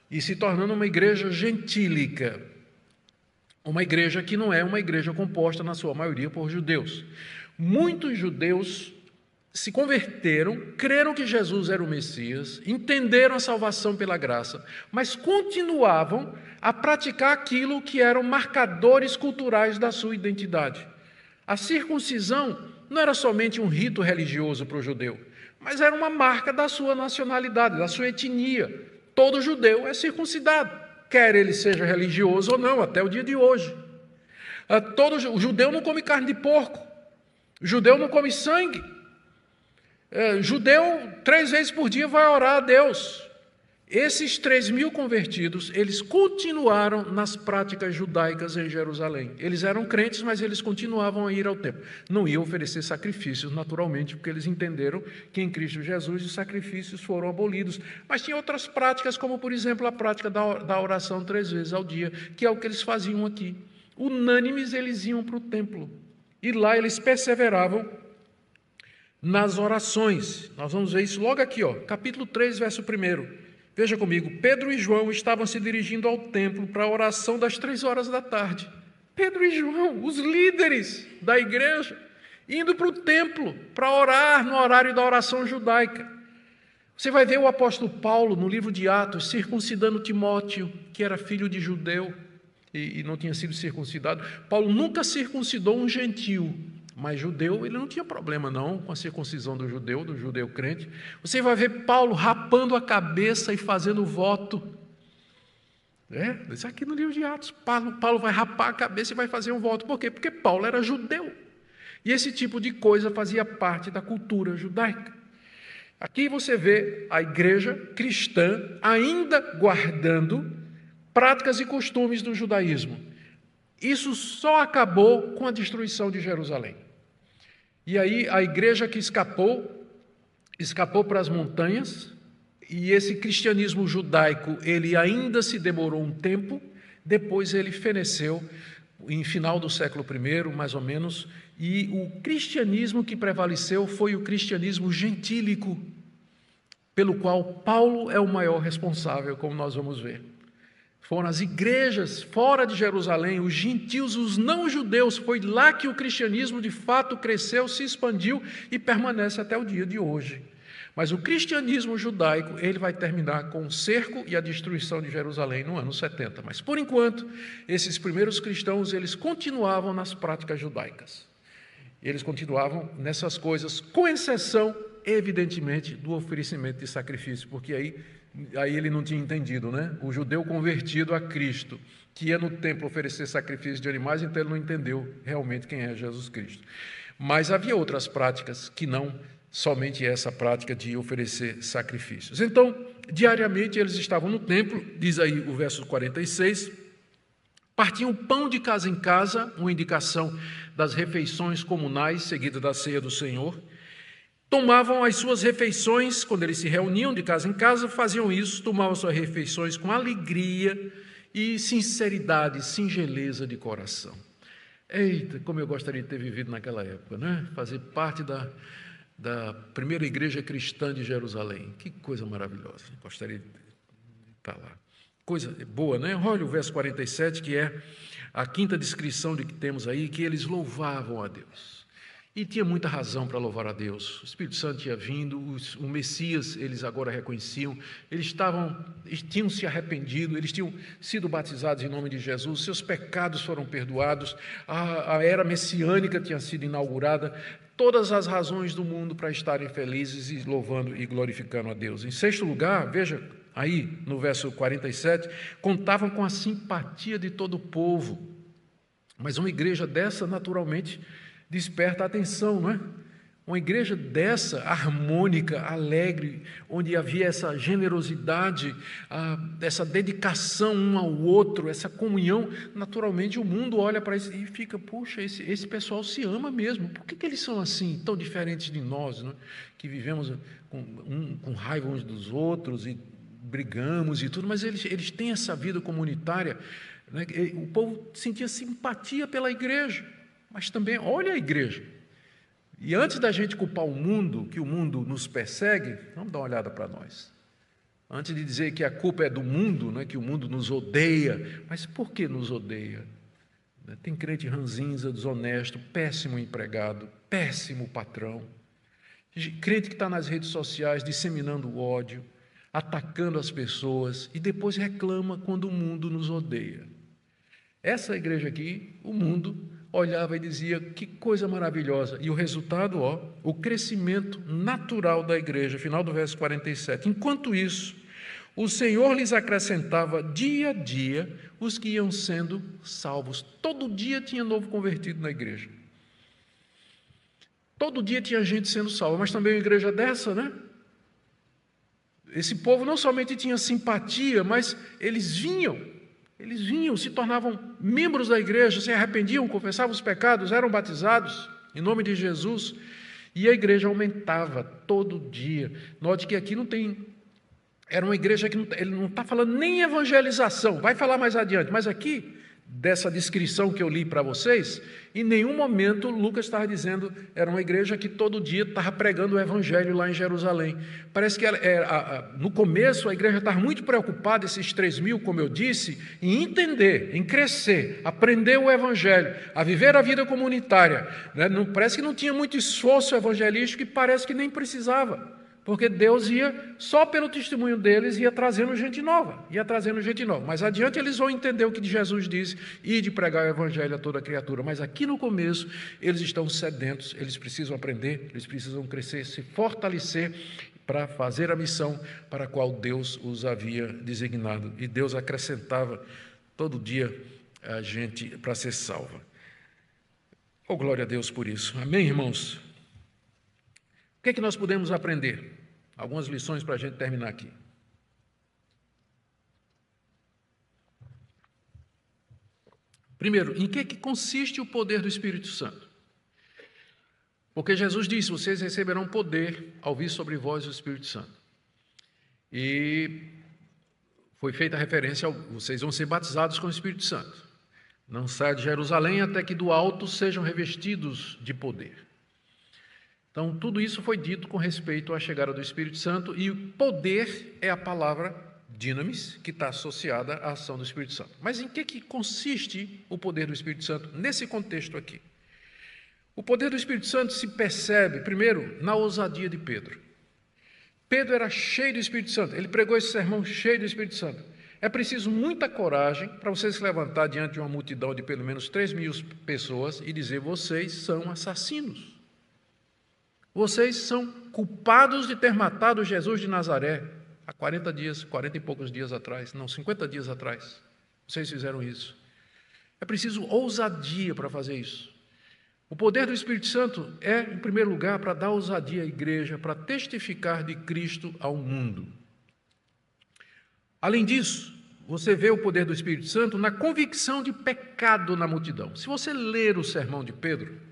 e se tornando uma igreja gentílica. Uma igreja que não é uma igreja composta, na sua maioria, por judeus. Muitos judeus se converteram, creram que Jesus era o Messias, entenderam a salvação pela graça, mas continuavam a praticar aquilo que eram marcadores culturais da sua identidade. A circuncisão não era somente um rito religioso para o judeu, mas era uma marca da sua nacionalidade, da sua etnia. Todo judeu é circuncidado, quer ele seja religioso ou não, até o dia de hoje. O judeu não come carne de porco, o judeu não come sangue. Judeu 3 vezes por dia vai orar a Deus. Esses 3.000 convertidos, eles continuaram nas práticas judaicas em Jerusalém. Eles eram crentes, mas eles continuavam a ir ao templo. Não iam oferecer sacrifícios, naturalmente, porque eles entenderam que em Cristo Jesus os sacrifícios foram abolidos. Mas tinha outras práticas, como, por exemplo, a prática da oração 3 vezes ao dia, que é o que eles faziam aqui. Unânimes, eles iam para o templo. E lá eles perseveravam nas orações. Nós vamos ver isso logo aqui, capítulo 3, verso 1. Veja comigo, Pedro e João estavam se dirigindo ao templo para a oração das 3 horas da tarde. Pedro e João, os líderes da igreja, indo para o templo para orar no horário da oração judaica. Você vai ver o apóstolo Paulo, no livro de Atos, circuncidando Timóteo, que era filho de judeu e não tinha sido circuncidado. Paulo nunca circuncidou um gentio, mas judeu, ele não tinha problema não com a circuncisão do judeu crente. Você vai ver Paulo rapando a cabeça e fazendo voto. Isso aqui no livro de Atos. Paulo vai rapar a cabeça e vai fazer um voto. Por quê? Porque Paulo era judeu. E esse tipo de coisa fazia parte da cultura judaica. Aqui você vê a igreja cristã ainda guardando práticas e costumes do judaísmo. Isso só acabou com a destruição de Jerusalém. E aí a igreja que escapou para as montanhas, e esse cristianismo judaico, ele ainda se demorou um tempo, depois ele feneceu, em final do século I, mais ou menos, e o cristianismo que prevaleceu foi o cristianismo gentílico, pelo qual Paulo é o maior responsável, como nós vamos ver. Foram as igrejas fora de Jerusalém, os gentios, os não-judeus, foi lá que o cristianismo de fato cresceu, se expandiu e permanece até o dia de hoje. Mas o cristianismo judaico, ele vai terminar com o cerco e a destruição de Jerusalém no ano 70. Mas, por enquanto, esses primeiros cristãos, eles continuavam nas práticas judaicas. Eles continuavam nessas coisas, com exceção, evidentemente, do oferecimento de sacrifício, porque aí ele não tinha entendido, né? O judeu convertido a Cristo, que ia no templo oferecer sacrifício de animais, então ele não entendeu realmente quem é Jesus Cristo. Mas havia outras práticas que não somente essa prática de oferecer sacrifícios. Então, diariamente eles estavam no templo, diz aí o verso 46, partiam pão de casa em casa, uma indicação das refeições comunais, seguida da ceia do Senhor. Tomavam as suas refeições, quando eles se reuniam de casa em casa, faziam isso, tomavam suas refeições com alegria e sinceridade, singeleza de coração. Eita, como eu gostaria de ter vivido naquela época, né? Fazer parte da primeira igreja cristã de Jerusalém. Que coisa maravilhosa, gostaria de estar lá. Coisa boa, né? Olha o verso 47, que é a quinta descrição de que temos aí, que eles louvavam a Deus. E tinha muita razão para louvar a Deus. O Espírito Santo tinha vindo, o Messias eles agora reconheciam, eles tinham se arrependido, eles tinham sido batizados em nome de Jesus, seus pecados foram perdoados, a era messiânica tinha sido inaugurada, todas as razões do mundo para estarem felizes e louvando e glorificando a Deus. Em sexto lugar, veja aí no verso 47, contavam com a simpatia de todo o povo. Mas uma igreja dessa, naturalmente, desperta a atenção, não é? Uma igreja dessa, harmônica, alegre, onde havia essa generosidade, essa dedicação um ao outro, essa comunhão, naturalmente o mundo olha para isso e fica, puxa, esse pessoal se ama mesmo. Por que eles são assim, tão diferentes de nós, não é? Que vivemos com raiva uns dos outros e brigamos e tudo, mas eles têm essa vida comunitária, né? O povo sentia simpatia pela igreja, mas também, olha a igreja. E antes da gente culpar o mundo, que o mundo nos persegue, vamos dar uma olhada para nós. Antes de dizer que a culpa é do mundo, né, que o mundo nos odeia, mas por que nos odeia? Tem crente ranzinza, desonesto, péssimo empregado, péssimo patrão, crente que está nas redes sociais disseminando o ódio, atacando as pessoas e depois reclama quando o mundo nos odeia. Essa igreja aqui, o mundo olhava e dizia, que coisa maravilhosa. E o resultado, o crescimento natural da igreja, final do verso 47. Enquanto isso, o Senhor lhes acrescentava dia a dia os que iam sendo salvos. Todo dia tinha novo convertido na igreja. Todo dia tinha gente sendo salva, mas também uma igreja dessa, né? Esse povo não somente tinha simpatia, mas eles vinham, se tornavam membros da igreja, se arrependiam, confessavam os pecados, eram batizados em nome de Jesus, e a igreja aumentava todo dia. Note que aqui não tem, era uma igreja que ele não está falando nem evangelização, vai falar mais adiante, mas aqui, dessa descrição que eu li para vocês, em nenhum momento Lucas estava dizendo, era uma igreja que todo dia estava pregando o evangelho lá em Jerusalém. Parece que no começo a igreja estava muito preocupada, esses 3.000, como eu disse, em entender, em crescer, aprender o evangelho, a viver a vida comunitária, né? Parece que não tinha muito esforço evangelístico e parece que nem precisava, porque Deus ia, só pelo testemunho deles, ia trazendo gente nova. Mas adiante eles vão entender o que Jesus diz, e de pregar o evangelho a toda criatura. Mas aqui no começo, eles estão sedentos, eles precisam aprender, eles precisam crescer, se fortalecer para fazer a missão para a qual Deus os havia designado. E Deus acrescentava todo dia a gente para ser salva. Oh, glória a Deus por isso. Amém, irmãos? O que é que nós podemos aprender? Algumas lições para a gente terminar aqui. Primeiro, em que consiste o poder do Espírito Santo? Porque Jesus disse, vocês receberão poder ao vir sobre vós o Espírito Santo. E foi feita a referência, vocês vão ser batizados com o Espírito Santo. Não saiam de Jerusalém até que do alto sejam revestidos de poder. Então, tudo isso foi dito com respeito à chegada do Espírito Santo, e o poder é a palavra dinamis, que está associada à ação do Espírito Santo. Mas em que consiste o poder do Espírito Santo nesse contexto aqui? O poder do Espírito Santo se percebe, primeiro, na ousadia de Pedro. Pedro era cheio do Espírito Santo, ele pregou esse sermão cheio do Espírito Santo. É preciso muita coragem para você se levantar diante de uma multidão de pelo menos 3.000 pessoas e dizer, vocês são assassinos. Vocês são culpados de ter matado Jesus de Nazaré há 40 e poucos dias atrás, 50 dias atrás. Vocês fizeram isso. É preciso ousadia para fazer isso. O poder do Espírito Santo é, em primeiro lugar, para dar ousadia à igreja, para testificar de Cristo ao mundo. Além disso, você vê o poder do Espírito Santo na convicção de pecado na multidão. Se você ler o sermão de Pedro,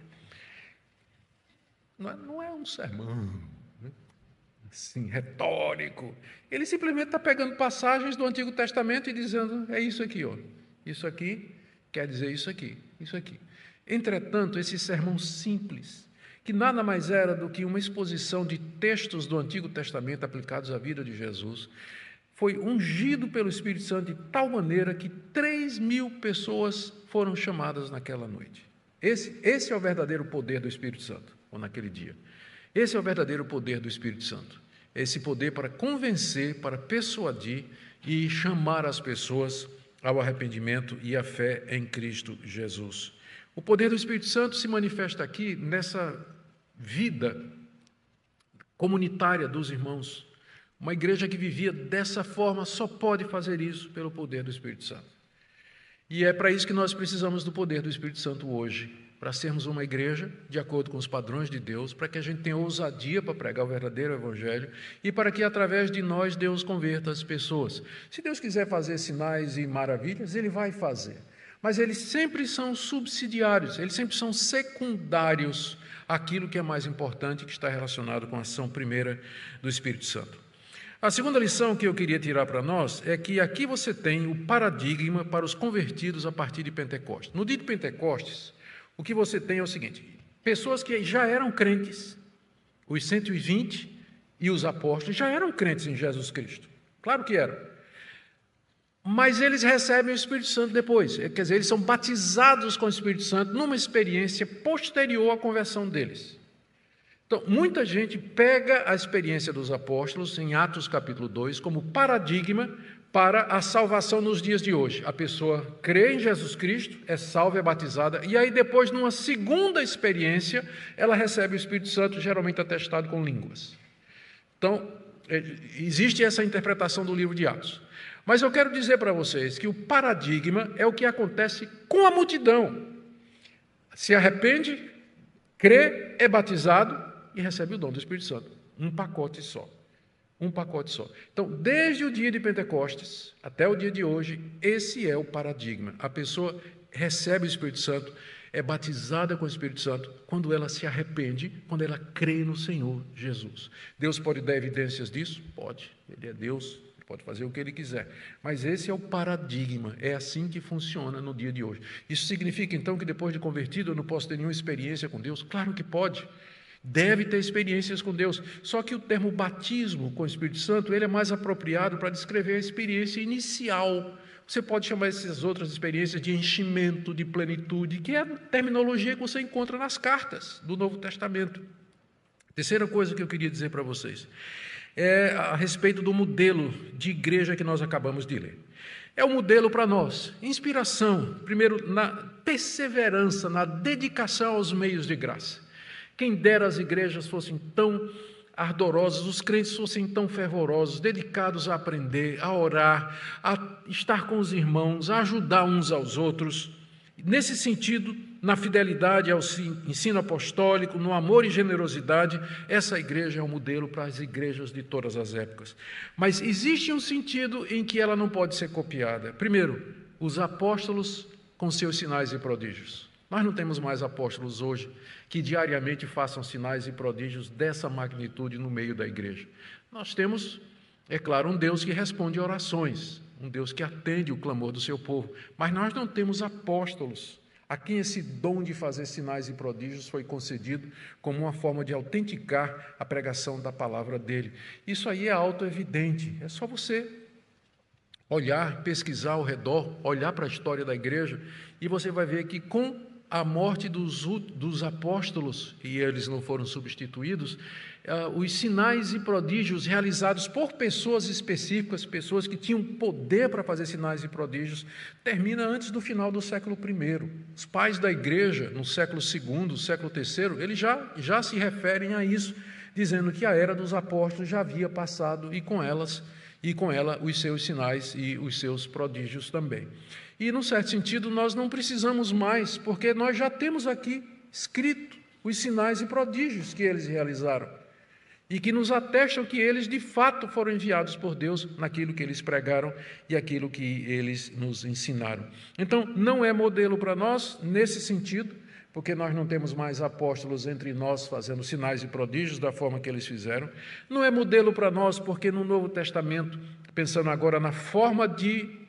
não é um sermão, né, assim, retórico. Ele simplesmente está pegando passagens do Antigo Testamento e dizendo, é isso aqui, ó. Isso aqui quer dizer isso aqui, isso aqui. Entretanto, esse sermão simples, que nada mais era do que uma exposição de textos do Antigo Testamento aplicados à vida de Jesus, foi ungido pelo Espírito Santo de tal maneira que 3.000 pessoas foram chamadas naquela noite. Esse é o verdadeiro poder do Espírito Santo, ou naquele dia. Esse é o verdadeiro poder do Espírito Santo. Esse poder para convencer, para persuadir e chamar as pessoas ao arrependimento e à fé em Cristo Jesus. O poder do Espírito Santo se manifesta aqui nessa vida comunitária dos irmãos. Uma igreja que vivia dessa forma só pode fazer isso pelo poder do Espírito Santo. E é para isso que nós precisamos do poder do Espírito Santo hoje, para sermos uma igreja de acordo com os padrões de Deus, para que a gente tenha ousadia para pregar o verdadeiro evangelho e para que através de nós Deus converta as pessoas. Se Deus quiser fazer sinais e maravilhas, Ele vai fazer. Mas eles sempre são subsidiários, eles sempre são secundários àquilo que é mais importante, que está relacionado com a ação primeira do Espírito Santo. A segunda lição que eu queria tirar para nós é que aqui você tem o paradigma para os convertidos a partir de Pentecostes. No dia de Pentecostes, o que você tem é o seguinte: pessoas que já eram crentes, os 120 e os apóstolos já eram crentes em Jesus Cristo. Claro que eram. Mas eles recebem o Espírito Santo depois. Quer dizer, eles são batizados com o Espírito Santo numa experiência posterior à conversão deles. Então, muita gente pega a experiência dos apóstolos em Atos capítulo 2 como paradigma para a salvação nos dias de hoje. A pessoa crê em Jesus Cristo, é salva, é batizada, e aí depois, numa segunda experiência, ela recebe o Espírito Santo, geralmente atestado com línguas. Então, existe essa interpretação do livro de Atos. Mas eu quero dizer para vocês que o paradigma é o que acontece com a multidão. Se arrepende, crê, é batizado e recebe o dom do Espírito Santo. Um pacote só. Um pacote só. Então, desde o dia de Pentecostes até o dia de hoje, esse é o paradigma. A pessoa recebe o Espírito Santo, é batizada com o Espírito Santo quando ela se arrepende, quando ela crê no Senhor Jesus. Deus pode dar evidências disso? Pode. Ele é Deus, pode fazer o que Ele quiser. Mas esse é o paradigma, é assim que funciona no dia de hoje. Isso significa, então, que depois de convertido eu não posso ter nenhuma experiência com Deus? Claro que pode. Deve ter experiências com Deus. Só que o termo batismo com o Espírito Santo, ele é mais apropriado para descrever a experiência inicial. Você pode chamar essas outras experiências de enchimento, de plenitude, que é a terminologia que você encontra nas cartas do Novo Testamento. Terceira coisa que eu queria dizer para vocês é a respeito do modelo de igreja que nós acabamos de ler. É um modelo para nós, inspiração, primeiro na perseverança, na dedicação aos meios de graça. Quem dera as igrejas fossem tão ardorosos, os crentes fossem tão fervorosos, dedicados a aprender, a orar, a estar com os irmãos, a ajudar uns aos outros. Nesse sentido, na fidelidade ao ensino apostólico, no amor e generosidade, essa igreja é um modelo para as igrejas de todas as épocas. Mas existe um sentido em que ela não pode ser copiada. Primeiro, os apóstolos com seus sinais e prodígios. Nós não temos mais apóstolos hoje que diariamente façam sinais e prodígios dessa magnitude no meio da igreja. Nós temos, é claro, um Deus que responde orações, um Deus que atende o clamor do seu povo, mas nós não temos apóstolos a quem esse dom de fazer sinais e prodígios foi concedido como uma forma de autenticar a pregação da palavra dele. Isso aí é autoevidente, é só você olhar, pesquisar ao redor, olhar para a história da igreja e você vai ver que com a morte dos apóstolos, e eles não foram substituídos, os sinais e prodígios realizados por pessoas específicas, pessoas que tinham poder para fazer sinais e prodígios, termina antes do final do século I. Os pais da igreja, no século II, século III, eles já se referem a isso, dizendo que a era dos apóstolos já havia passado e com ela os seus sinais e os seus prodígios também. E, num certo sentido, nós não precisamos mais, porque nós já temos aqui escrito os sinais e prodígios que eles realizaram e que nos atestam que eles, de fato, foram enviados por Deus naquilo que eles pregaram e aquilo que eles nos ensinaram. Então, não é modelo para nós nesse sentido, porque nós não temos mais apóstolos entre nós fazendo sinais e prodígios da forma que eles fizeram. Não é modelo para nós porque no Novo Testamento, pensando agora na forma de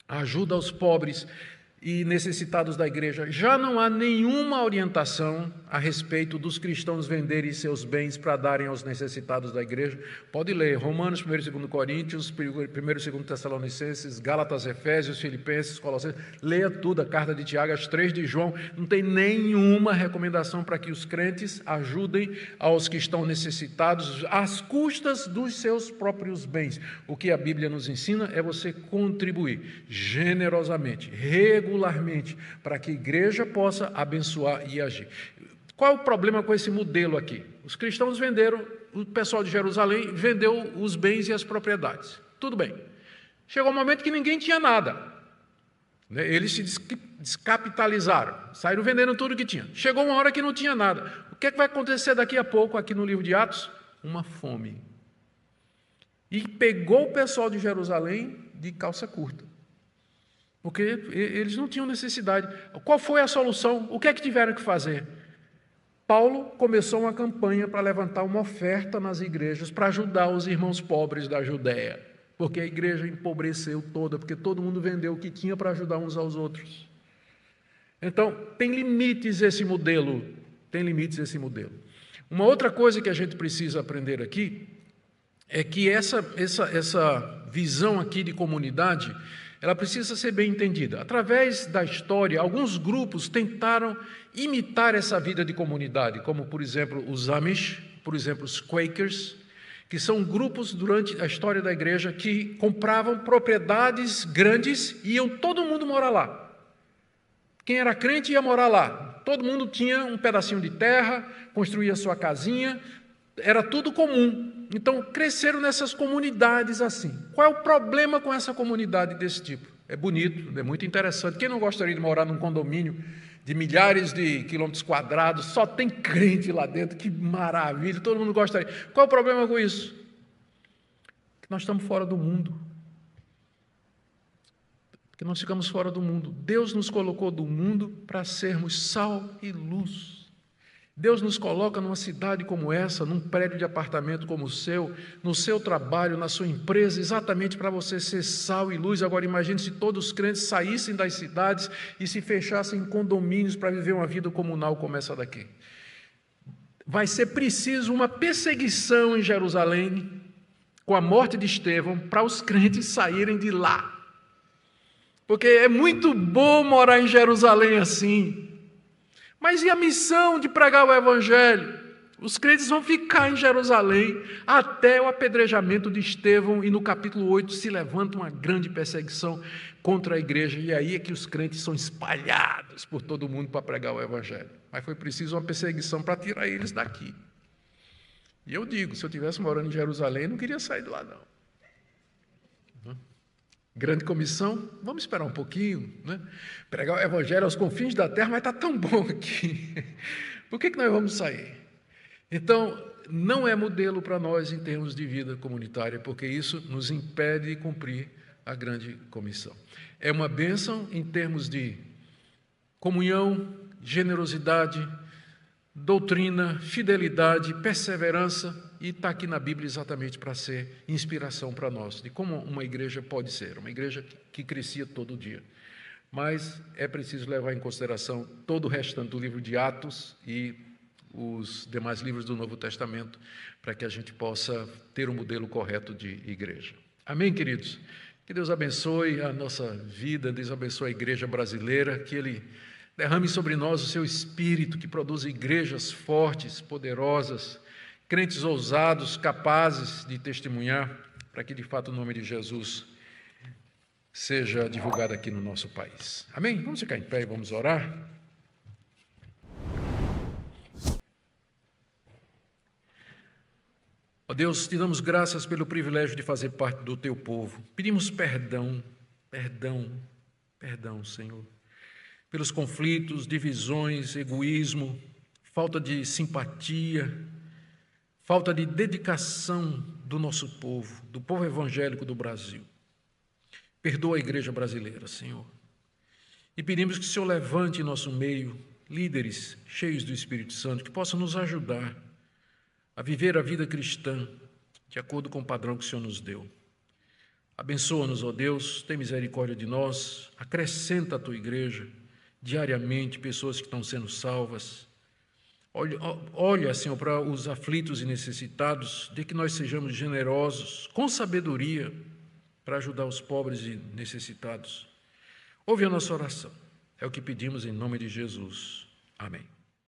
ajuda aos pobres e necessitados da igreja, já não há nenhuma orientação a respeito dos cristãos venderem seus bens para darem aos necessitados da igreja. Pode ler Romanos, 1 e 2 Coríntios, 1 e 2 Tessalonicenses, Gálatas, Efésios, Filipenses, Colossenses, leia tudo, a carta de Tiago, as 3 de João, não tem nenhuma recomendação para que os crentes ajudem aos que estão necessitados às custas dos seus próprios bens. O que a Bíblia nos ensina é você contribuir generosamente, regularmente, para que a igreja possa abençoar e agir. Qual é o problema com esse modelo aqui? Os cristãos venderam, o pessoal de Jerusalém vendeu os bens e as propriedades. Tudo bem. Chegou um momento que ninguém tinha nada. Eles se descapitalizaram, saíram vendendo tudo que tinha. Chegou uma hora que não tinha nada. O que é que vai acontecer daqui a pouco aqui no livro de Atos? Uma fome. E pegou o pessoal de Jerusalém de calça curta. Porque eles não tinham necessidade. Qual foi a solução? O que é que tiveram que fazer? Paulo começou uma campanha para levantar uma oferta nas igrejas para ajudar os irmãos pobres da Judéia, porque a igreja empobreceu toda, porque todo mundo vendeu o que tinha para ajudar uns aos outros. Então, tem limites esse modelo, Uma outra coisa que a gente precisa aprender aqui é que essa visão aqui de comunidade, ela precisa ser bem entendida. Através da história, alguns grupos tentaram imitar essa vida de comunidade, como, por exemplo, os Amish, por exemplo, os Quakers, que são grupos durante a história da igreja que compravam propriedades grandes e iam todo mundo morar lá. Quem era crente ia morar lá. Todo mundo tinha um pedacinho de terra, construía sua casinha, era tudo comum. Então, cresceram nessas comunidades assim. Qual é o problema com essa comunidade desse tipo? É bonito, é muito interessante. Quem não gostaria de morar num condomínio de milhares de quilômetros quadrados, só tem crente lá dentro, que maravilha, todo mundo gostaria. Qual é o problema com isso? Que nós estamos fora do mundo. Porque nós ficamos fora do mundo. Deus nos colocou do mundo para sermos sal e luz. Deus nos coloca numa cidade como essa, num prédio de apartamento como o seu, no seu trabalho, na sua empresa, exatamente para você ser sal e luz. Agora imagine se todos os crentes saíssem das cidades e se fechassem em condomínios para viver uma vida comunal como essa daqui. Vai ser preciso uma perseguição em Jerusalém, com a morte de Estevão, para os crentes saírem de lá. Porque é muito bom morar em Jerusalém assim. Mas e a missão de pregar o Evangelho? Os crentes vão ficar em Jerusalém até o apedrejamento de Estevão, e no capítulo 8 se levanta uma grande perseguição contra a igreja, e aí é que os crentes são espalhados por todo mundo para pregar o Evangelho. Mas foi preciso uma perseguição para tirar eles daqui. E eu digo, se eu estivesse morando em Jerusalém, eu não queria sair de lá, não. Grande comissão, vamos esperar um pouquinho, né? Pregar o Evangelho aos confins da terra, mas está tão bom aqui. Por que nós vamos sair? Então, não é modelo para nós em termos de vida comunitária, porque isso nos impede de cumprir a grande comissão. É uma bênção em termos de comunhão, generosidade, doutrina, fidelidade, perseverança, e está aqui na Bíblia exatamente para ser inspiração para nós, de como uma igreja pode ser, uma igreja que crescia todo dia. Mas é preciso levar em consideração todo o restante do livro de Atos e os demais livros do Novo Testamento, para que a gente possa ter um modelo correto de igreja. Amém, queridos? Que Deus abençoe a nossa vida, Deus abençoe a igreja brasileira, que Ele derrame sobre nós o seu Espírito, que produza igrejas fortes, poderosas, crentes ousados, capazes de testemunhar, para que de fato o nome de Jesus seja divulgado aqui no nosso país. Amém? Vamos ficar em pé e vamos orar. Ó Deus, te damos graças pelo privilégio de fazer parte do teu povo. Pedimos perdão, Senhor, pelos conflitos, divisões, egoísmo, falta de simpatia, falta de dedicação do nosso povo, do povo evangélico do Brasil. Perdoa a igreja brasileira, Senhor. E pedimos que o Senhor levante em nosso meio líderes cheios do Espírito Santo, que possam nos ajudar a viver a vida cristã de acordo com o padrão que o Senhor nos deu. Abençoa-nos, ó Deus, tem misericórdia de nós, acrescenta a tua igreja diariamente pessoas que estão sendo salvas. Olha, Senhor, para os aflitos e necessitados, de que nós sejamos generosos, com sabedoria, para ajudar os pobres e necessitados. Ouve a nossa oração. É o que pedimos em nome de Jesus. Amém.